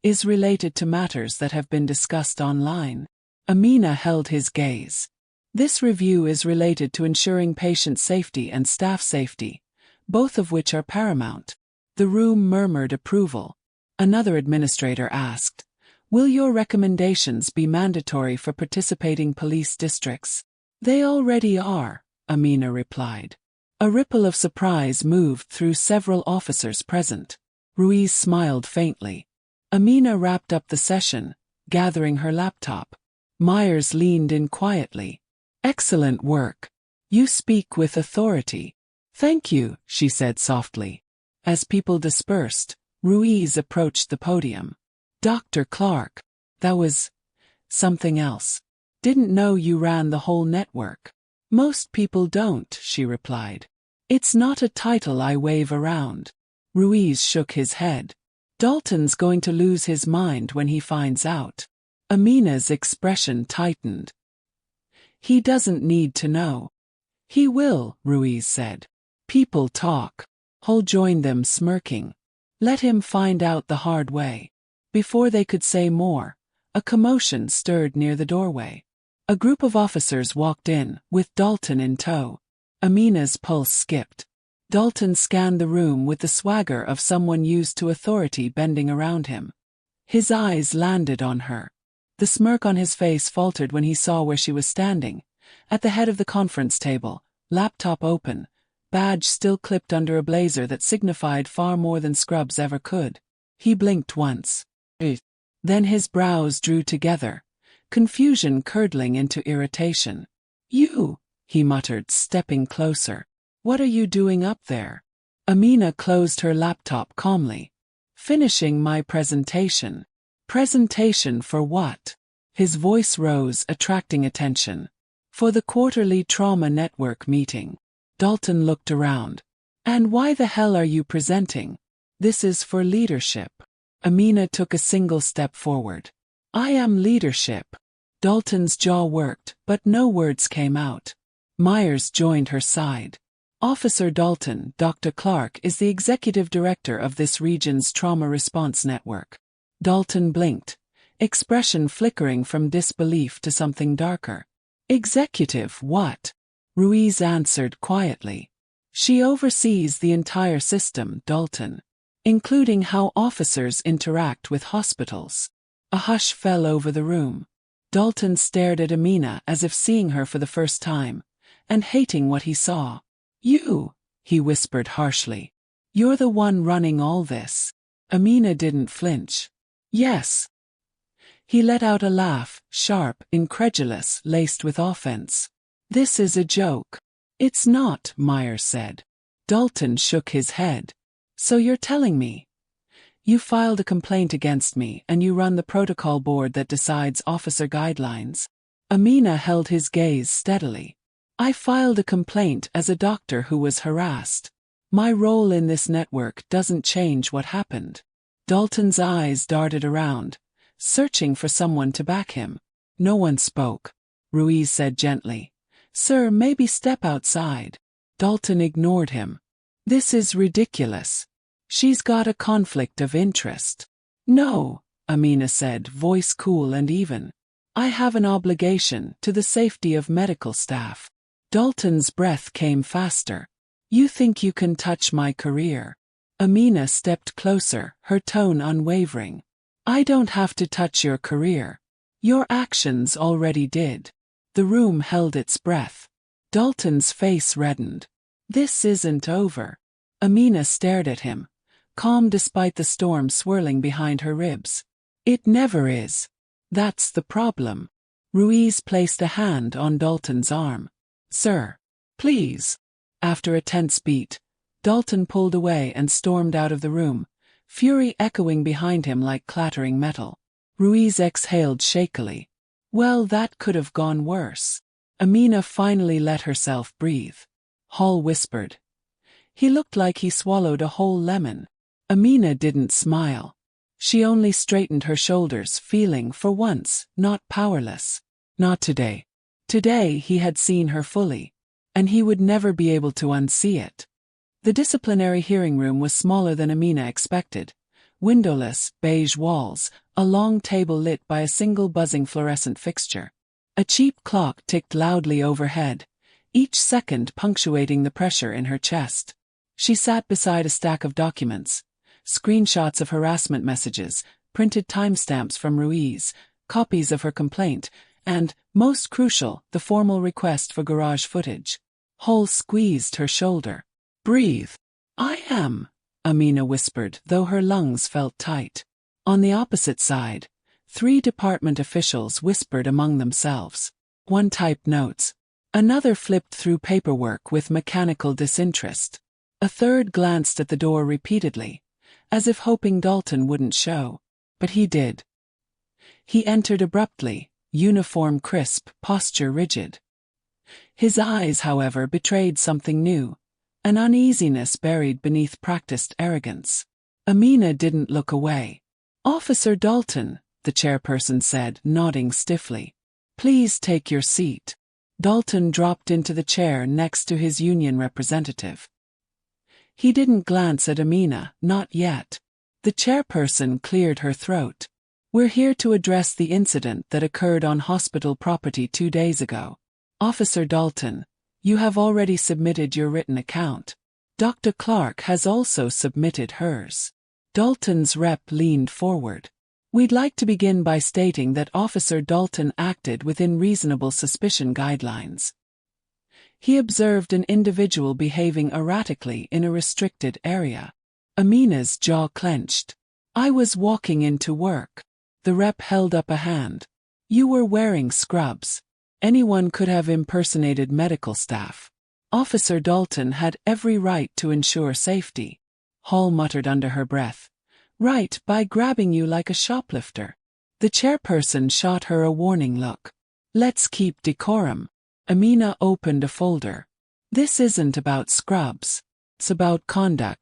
is related to matters that have been discussed online. Amina held his gaze. This review is related to ensuring patient safety and staff safety, both of which are paramount. The room murmured approval. Another administrator asked, "Will your recommendations be mandatory for participating police districts?" "They already are," Amina replied. A ripple of surprise moved through several officers present. Ruiz smiled faintly. Amina wrapped up the session, gathering her laptop. Myers leaned in quietly. "Excellent work. You speak with authority." "Thank you," she said softly. As people dispersed, Ruiz approached the podium. "Dr. Clark, that was something else. Didn't know you ran the whole network." "Most people don't," she replied. "It's not a title I wave around." Ruiz shook his head. "Dalton's going to lose his mind when he finds out." Amina's expression tightened. "He doesn't need to know." "He will," Ruiz said. "People talk." Hull joined them smirking. "Let him find out the hard way." Before they could say more, a commotion stirred near the doorway. A group of officers walked in, with Dalton in tow. Amina's pulse skipped. Dalton scanned the room with the swagger of someone used to authority bending around him. His eyes landed on her. The smirk on his face faltered when he saw where she was standing, at the head of the conference table, laptop open, badge still clipped under a blazer that signified far more than scrubs ever could. He blinked once. Then his brows drew together, confusion curdling into irritation. "You," he muttered, stepping closer. "What are you doing up there?" Amina closed her laptop calmly. "Finishing my presentation." "Presentation for what?" His voice rose, attracting attention. "For the quarterly trauma network meeting." Dalton looked around. "And why the hell are you presenting?" "This is for leadership." Amina took a single step forward. "I am leadership." Dalton's jaw worked, but no words came out. Myers joined her side. "Officer Dalton, Dr. Clark is the executive director of this region's trauma response network." Dalton blinked, expression flickering from disbelief to something darker. "Executive what?" Ruiz answered quietly. "She oversees the entire system, Dalton, including how officers interact with hospitals." A hush fell over the room. Dalton stared at Amina as if seeing her for the first time, and hating what he saw. "You," he whispered harshly. "You're the one running all this." Amina didn't flinch. "Yes." He let out a laugh, sharp, incredulous, laced with offense. "This is a joke." "It's not," Myers said. Dalton shook his head. "So you're telling me you filed a complaint against me and you run the protocol board that decides officer guidelines?" Amina held his gaze steadily. "I filed a complaint as a doctor who was harassed. My role in this network doesn't change what happened." Dalton's eyes darted around, searching for someone to back him. No one spoke. Ruiz said gently, "Sir, maybe step outside." Dalton ignored him. "This is ridiculous. She's got a conflict of interest." "No," Amina said, voice cool and even. "I have an obligation to the safety of medical staff." Dalton's breath came faster. "You think you can touch my career?" Amina stepped closer, her tone unwavering. "I don't have to touch your career. Your actions already did." The room held its breath. Dalton's face reddened. "This isn't over." Amina stared at him, calm despite the storm swirling behind her ribs. "It never is. That's the problem." Ruiz placed a hand on Dalton's arm. "Sir, please." After a tense beat, Dalton pulled away and stormed out of the room, fury echoing behind him like clattering metal. Ruiz exhaled shakily. Well, that could have gone worse. Amina finally let herself breathe. Hall whispered. "He looked like he swallowed a whole lemon." Amina didn't smile. She only straightened her shoulders, feeling, for once, not powerless. Not today. Today he had seen her fully, and he would never be able to unsee it. The disciplinary hearing room was smaller than Amina expected. Windowless, beige walls, a long table lit by a single buzzing fluorescent fixture. A cheap clock ticked loudly overhead, each second punctuating the pressure in her chest. She sat beside a stack of documents, screenshots of harassment messages, printed timestamps from Ruiz, copies of her complaint, and, most crucial, the formal request for garage footage. Hall squeezed her shoulder. "Breathe." "I am," Amina whispered, though her lungs felt tight. On the opposite side, 3 department officials whispered among themselves. One typed notes. Another flipped through paperwork with mechanical disinterest. A third glanced at the door repeatedly, as if hoping Dalton wouldn't show. But he did. He entered abruptly, uniform crisp, posture rigid. His eyes, however, betrayed something new, an uneasiness buried beneath practiced arrogance. Amina didn't look away. "Officer Dalton," the chairperson said, nodding stiffly. "Please take your seat." Dalton dropped into the chair next to his union representative. He didn't glance at Amina, not yet. The chairperson cleared her throat. "We're here to address the incident that occurred on hospital property 2 days ago. Officer Dalton, you have already submitted your written account. Dr. Clark has also submitted hers." Dalton's rep leaned forward. "We'd like to begin by stating that Officer Dalton acted within reasonable suspicion guidelines. He observed an individual behaving erratically in a restricted area." Amina's jaw clenched. "I was walking into work." The rep held up a hand. "You were wearing scrubs. Anyone could have impersonated medical staff. Officer Dalton had every right to ensure safety." Hall muttered under her breath. "Right, by grabbing you like a shoplifter." The chairperson shot her a warning look. "Let's keep decorum." Amina opened a folder. "This isn't about scrubs. It's about conduct.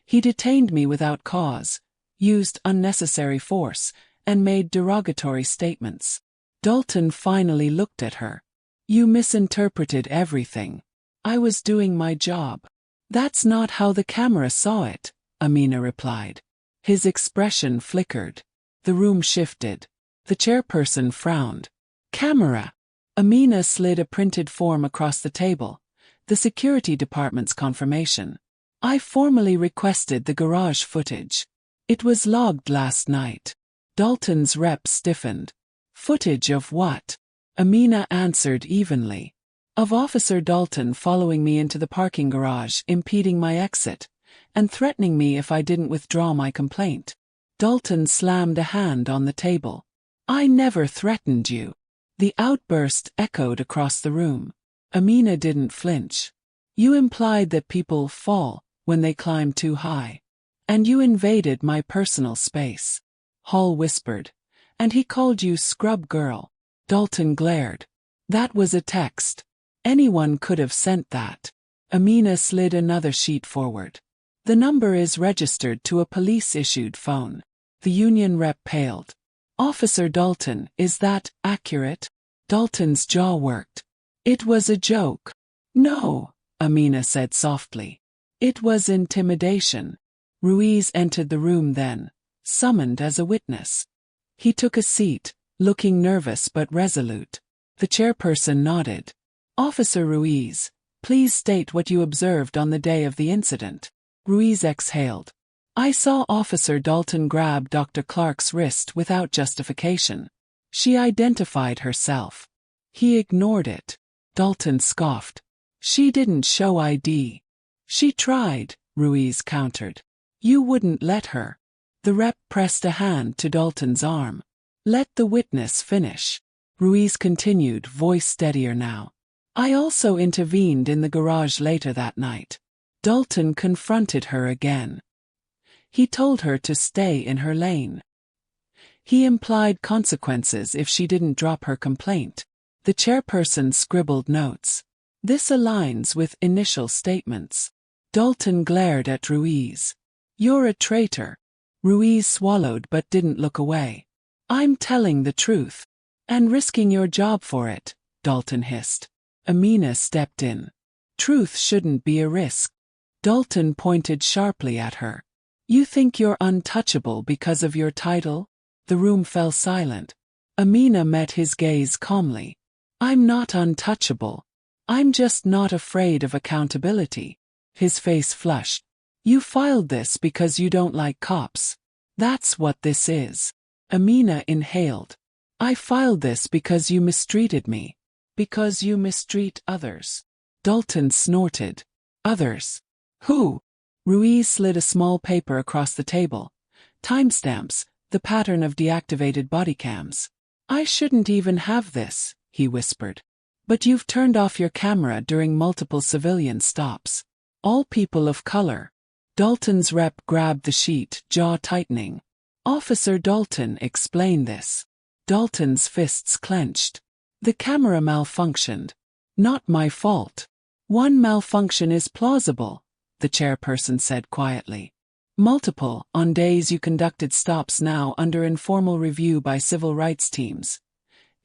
He detained me without cause, used unnecessary force, and made derogatory statements." Dalton finally looked at her. "You misinterpreted everything. I was doing my job." "That's not how the camera saw it," Amina replied. His expression flickered. The room shifted. The chairperson frowned. "Camera." Amina slid a printed form across the table. "The security department's confirmation. I formally requested the garage footage. It was logged last night." Dalton's rep stiffened. "Footage of what?" Amina answered evenly. "Of Officer Dalton following me into the parking garage, impeding my exit, and threatening me if I didn't withdraw my complaint." Dalton slammed a hand on the table. "I never threatened you." The outburst echoed across the room. Amina didn't flinch. "You implied that people fall when they climb too high. And you invaded my personal space." Hall whispered. "And he called you scrub girl." Dalton glared. "That was a text. Anyone could have sent that." Amina slid another sheet forward. "The number is registered to a police-issued phone." The union rep paled. "Officer Dalton, is that accurate?" Dalton's jaw worked. "It was a joke." "No," Amina said softly. "It was intimidation." Ruiz entered the room then, summoned as a witness. He took a seat, looking nervous but resolute. The chairperson nodded. "Officer Ruiz, please state what you observed on the day of the incident." Ruiz exhaled. "I saw Officer Dalton grab Dr. Clark's wrist without justification. She identified herself. He ignored it." Dalton scoffed. "She didn't show ID." "She tried," Ruiz countered. "You wouldn't let her." The rep pressed a hand to Dalton's arm. "Let the witness finish." Ruiz continued, voice steadier now. "I also intervened in the garage later that night." Dalton confronted her again. He told her to stay in her lane. He implied consequences if she didn't drop her complaint. The chairperson scribbled notes. "This aligns with initial statements." Dalton glared at Ruiz. "You're a traitor." Ruiz swallowed but didn't look away. "I'm telling the truth. And risking your job for it," Dalton hissed. Amina stepped in. "Truth shouldn't be a risk." Dalton pointed sharply at her. You think you're untouchable because of your title? The room fell silent. Amina met his gaze calmly. I'm not untouchable. I'm just not afraid of accountability. His face flushed. You filed this because you don't like cops. That's what this is. Amina inhaled. I filed this because you mistreated me. Because you mistreat others. Dalton snorted. Others? Who? Ruiz slid a small paper across the table. Timestamps, the pattern of deactivated body cams. I shouldn't even have this, he whispered. But you've turned off your camera during multiple civilian stops. All people of color. Dalton's rep grabbed the sheet, jaw tightening. Officer Dalton, explain this. Dalton's fists clenched. The camera malfunctioned. Not my fault. One malfunction is plausible, the chairperson said quietly. Multiple, on days you conducted stops now under informal review by civil rights teams.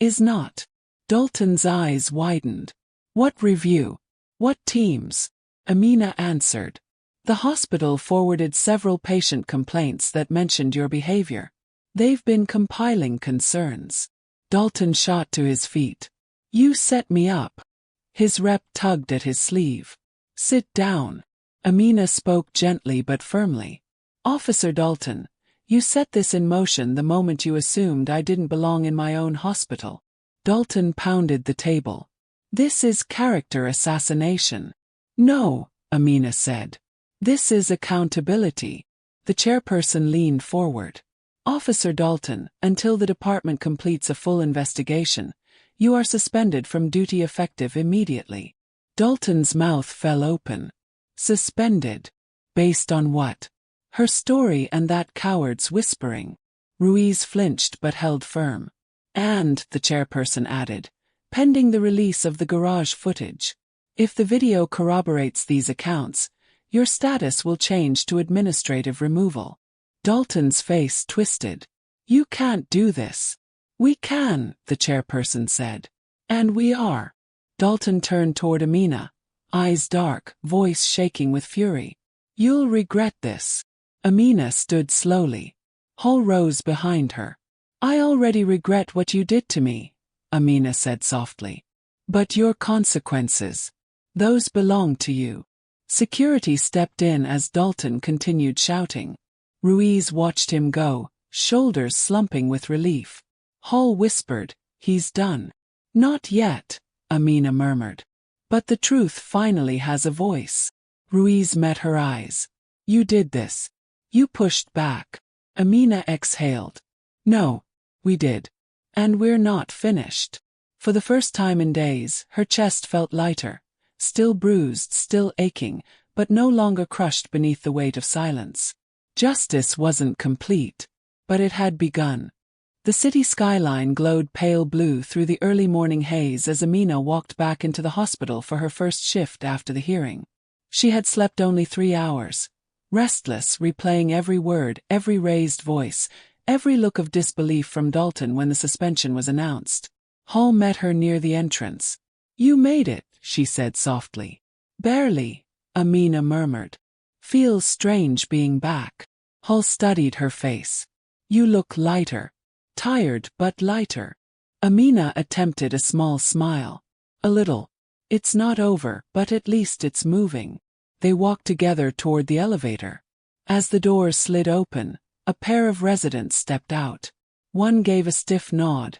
Is not. Dalton's eyes widened. What review? What teams? Amina answered. The hospital forwarded several patient complaints that mentioned your behavior. They've been compiling concerns. Dalton shot to his feet. You set me up. His rep tugged at his sleeve. Sit down. Amina spoke gently but firmly. Officer Dalton, you set this in motion the moment you assumed I didn't belong in my own hospital. Dalton pounded the table. This is character assassination. No, Amina said. This is accountability. The chairperson leaned forward. Officer Dalton, until the department completes a full investigation, you are suspended from duty effective immediately. Dalton's mouth fell open. Suspended. Based on what? Her story and that coward's whispering. Ruiz flinched but held firm. And, the chairperson added, pending the release of the garage footage. If the video corroborates these accounts, your status will change to administrative removal. Dalton's face twisted. You can't do this. We can, the chairperson said. And we are. Dalton turned toward Amina, eyes dark, voice shaking with fury. You'll regret this. Amina stood slowly. Hall rose behind her. I already regret what you did to me, Amina said softly. But your consequences, those belong to you. Security stepped in as Dalton continued shouting. Ruiz watched him go, shoulders slumping with relief. Hall whispered, he's done. Not yet, Amina murmured. But the truth finally has a voice. Ruiz met her eyes. You did this. You pushed back. Amina exhaled. No, we did. And we're not finished. For the first time in days, her chest felt lighter. Still bruised, still aching, but no longer crushed beneath the weight of silence. Justice wasn't complete, but it had begun. The city skyline glowed pale blue through the early morning haze as Amina walked back into the hospital for her first shift after the hearing. She had slept only 3 hours, restless, replaying every word, every raised voice, every look of disbelief from Dalton when the suspension was announced. Hall met her near the entrance. You made it, she said softly. Barely, Amina murmured. Feels strange being back. Hall studied her face. You look lighter. Tired but lighter. Amina attempted a small smile. A little. It's not over, but at least it's moving. They walked together toward the elevator. As the doors slid open, a pair of residents stepped out. One gave a stiff nod.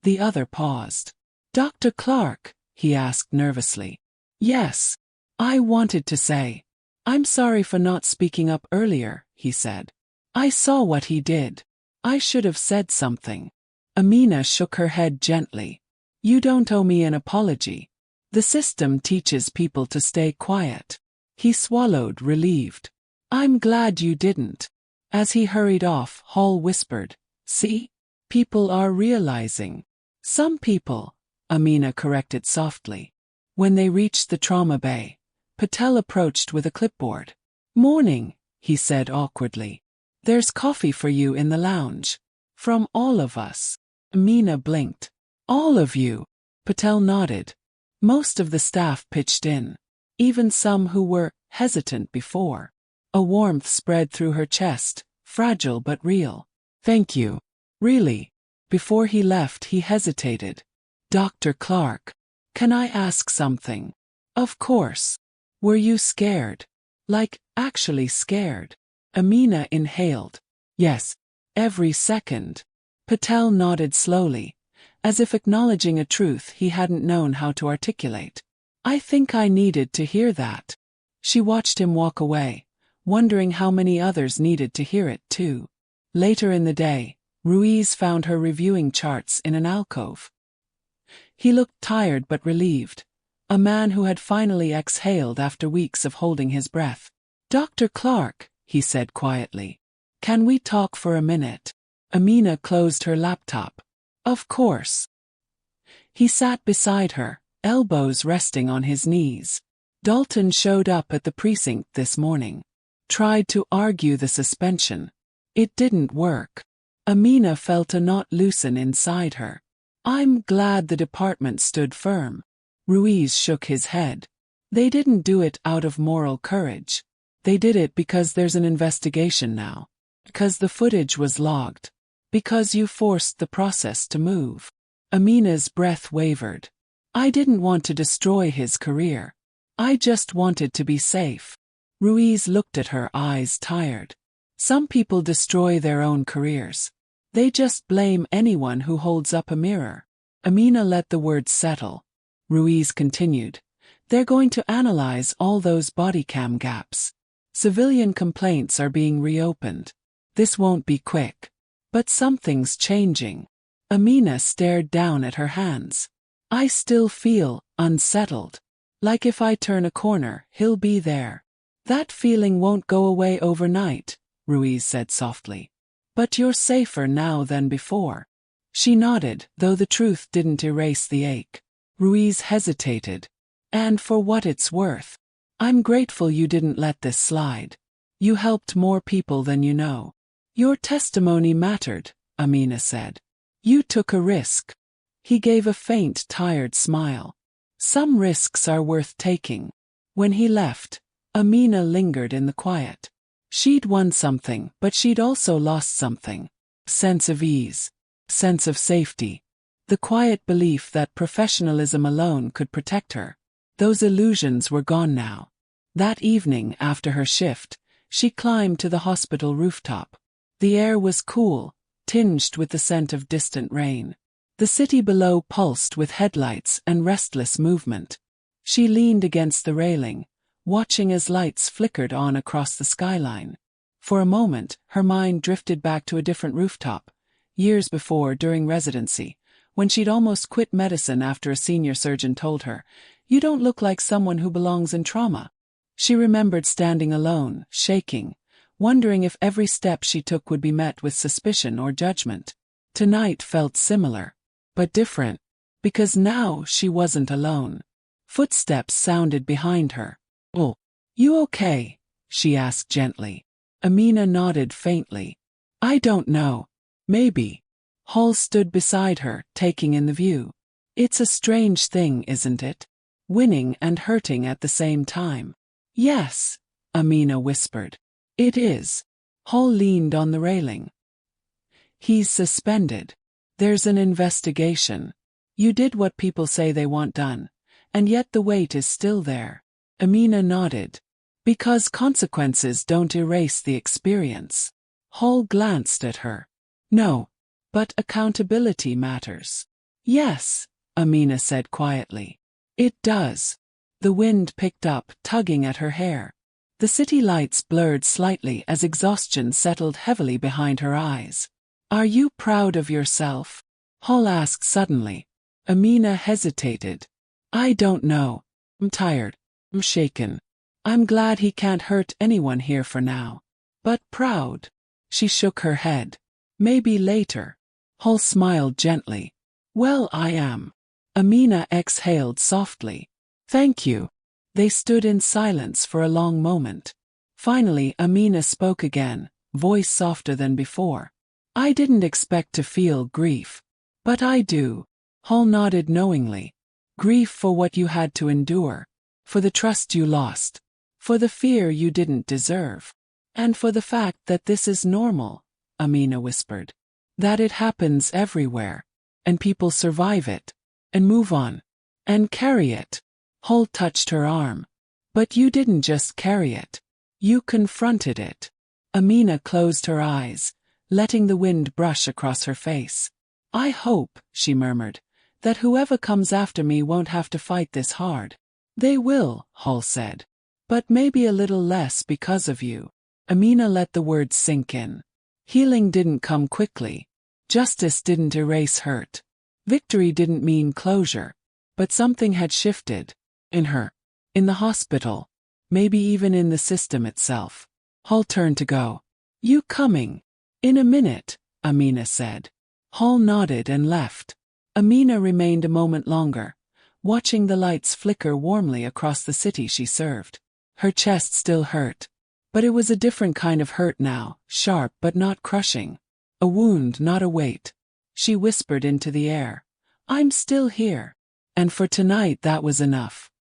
The other paused. Dr. Clark, he asked nervously. Yes. I wanted to say. I'm sorry for not speaking up earlier, he said. I saw what he did. I should have said something. Amina shook her head gently. You don't owe me an apology. The system teaches people to stay quiet. He swallowed, relieved. I'm glad you didn't. As he hurried off, Hall whispered, See? People are realizing. Some people, Amina corrected softly. When they reached the trauma bay, Patel approached with a clipboard. Morning, he said awkwardly. There's coffee for you in the lounge. From all of us. Amina blinked. All of you. Patel nodded. Most of the staff pitched in. Even some who were hesitant before. A warmth spread through her chest, fragile but real. "Thank you. Really?" Before he left, he hesitated. "Dr. Clark, can I ask something?" "Of course." "Were you scared? Like, actually scared?" Amina inhaled. "Yes. Every second." Patel nodded slowly, as if acknowledging a truth he hadn't known how to articulate. "I think I needed to hear that." She watched him walk away, wondering how many others needed to hear it too. Later in the day, Ruiz found her reviewing charts in an alcove. He looked tired but relieved, a man who had finally exhaled after weeks of holding his breath. "Dr. Clark," he said quietly, "can we talk for a minute?" Amina closed her laptop. "Of course." He sat beside her, elbows resting on his knees. Dalton showed up at the precinct this morning. Tried to argue the suspension. It didn't work. Amina felt a knot loosen inside her. "I'm glad the department stood firm." Ruiz shook his head. "They didn't do it out of moral courage. They did it because there's an investigation now. Because the footage was logged. Because you forced the process to move." Amina's breath wavered. "I didn't want to destroy his career. I just wanted to be safe." Ruiz looked at her, eyes tired. "Some people destroy their own careers. They just blame anyone who holds up a mirror." Amina let the words settle. Ruiz continued. "They're going to analyze all those body cam gaps. Civilian complaints are being reopened. This won't be quick. But something's changing." Amina stared down at her hands. "I still feel unsettled. Like if I turn a corner, he'll be there." "That feeling won't go away overnight," Ruiz said softly. "But you're safer now than before." She nodded, though the truth didn't erase the ache. Ruiz hesitated. "And for what it's worth, I'm grateful you didn't let this slide. You helped more people than you know." "Your testimony mattered," Amina said. "You took a risk." He gave a faint, tired smile. "Some risks are worth taking." When he left, Amina lingered in the quiet. She'd won something, but she'd also lost something. Sense of ease. Sense of safety. The quiet belief that professionalism alone could protect her. Those illusions were gone now. That evening, after her shift, she climbed to the hospital rooftop. The air was cool, tinged with the scent of distant rain. The city below pulsed with headlights and restless movement. She leaned against the railing, watching as lights flickered on across the skyline. For a moment, her mind drifted back to a different rooftop, years before during residency, when she'd almost quit medicine after a senior surgeon told her, "You don't look like someone who belongs in trauma." She remembered standing alone, shaking, wondering if every step she took would be met with suspicion or judgment. Tonight felt similar, but different, because now she wasn't alone. Footsteps sounded behind her. "Oh, you okay?" she asked gently. Amina nodded faintly. "I don't know. Maybe." Hall stood beside her, taking in the view. "It's a strange thing, isn't it? Winning and hurting at the same time." "Yes," Amina whispered. "It is." Hall leaned on the railing. "He's suspended. There's an investigation. You did what people say they want done, and yet the weight is still there." Amina nodded. "Because consequences don't erase the experience." Hall glanced at her. "No. But accountability matters." "Yes," Amina said quietly. "It does." The wind picked up, tugging at her hair. The city lights blurred slightly as exhaustion settled heavily behind her eyes. "Are you proud of yourself?" Hall asked suddenly. Amina hesitated. "I don't know. I'm tired. I'm shaken. I'm glad he can't hurt anyone here for now. But proud." She shook her head. "Maybe later." Hall smiled gently. "Well, I am." Amina exhaled softly. "Thank you." They stood in silence for a long moment. Finally, Amina spoke again, voice softer than before. "I didn't expect to feel grief. But I do." Hall nodded knowingly. "Grief for what you had to endure. For the trust you lost. For the fear you didn't deserve. And for the fact that this is normal, Amina whispered. That it happens everywhere. And people survive it. And move on. And carry it. Holt touched her arm. But you didn't just carry it. You confronted it. Amina closed her eyes, letting the wind brush across her face. I hope, she murmured, that whoever comes after me won't have to fight this hard. They will, Holt said. But maybe a little less because of you. Amina let the words sink in. Healing didn't come quickly. Justice didn't erase hurt. Victory didn't mean closure. But something had shifted. In her. In the hospital. Maybe even in the system itself. Hall turned to go. You coming? In a minute, Amina said. Hall nodded and left. Amina remained a moment longer, watching the lights flicker warmly across the city she served. Her chest still hurt. But it was a different kind of hurt now, sharp but not crushing. A wound, not a weight. She whispered into the air. I'm still here. And for tonight that was enough.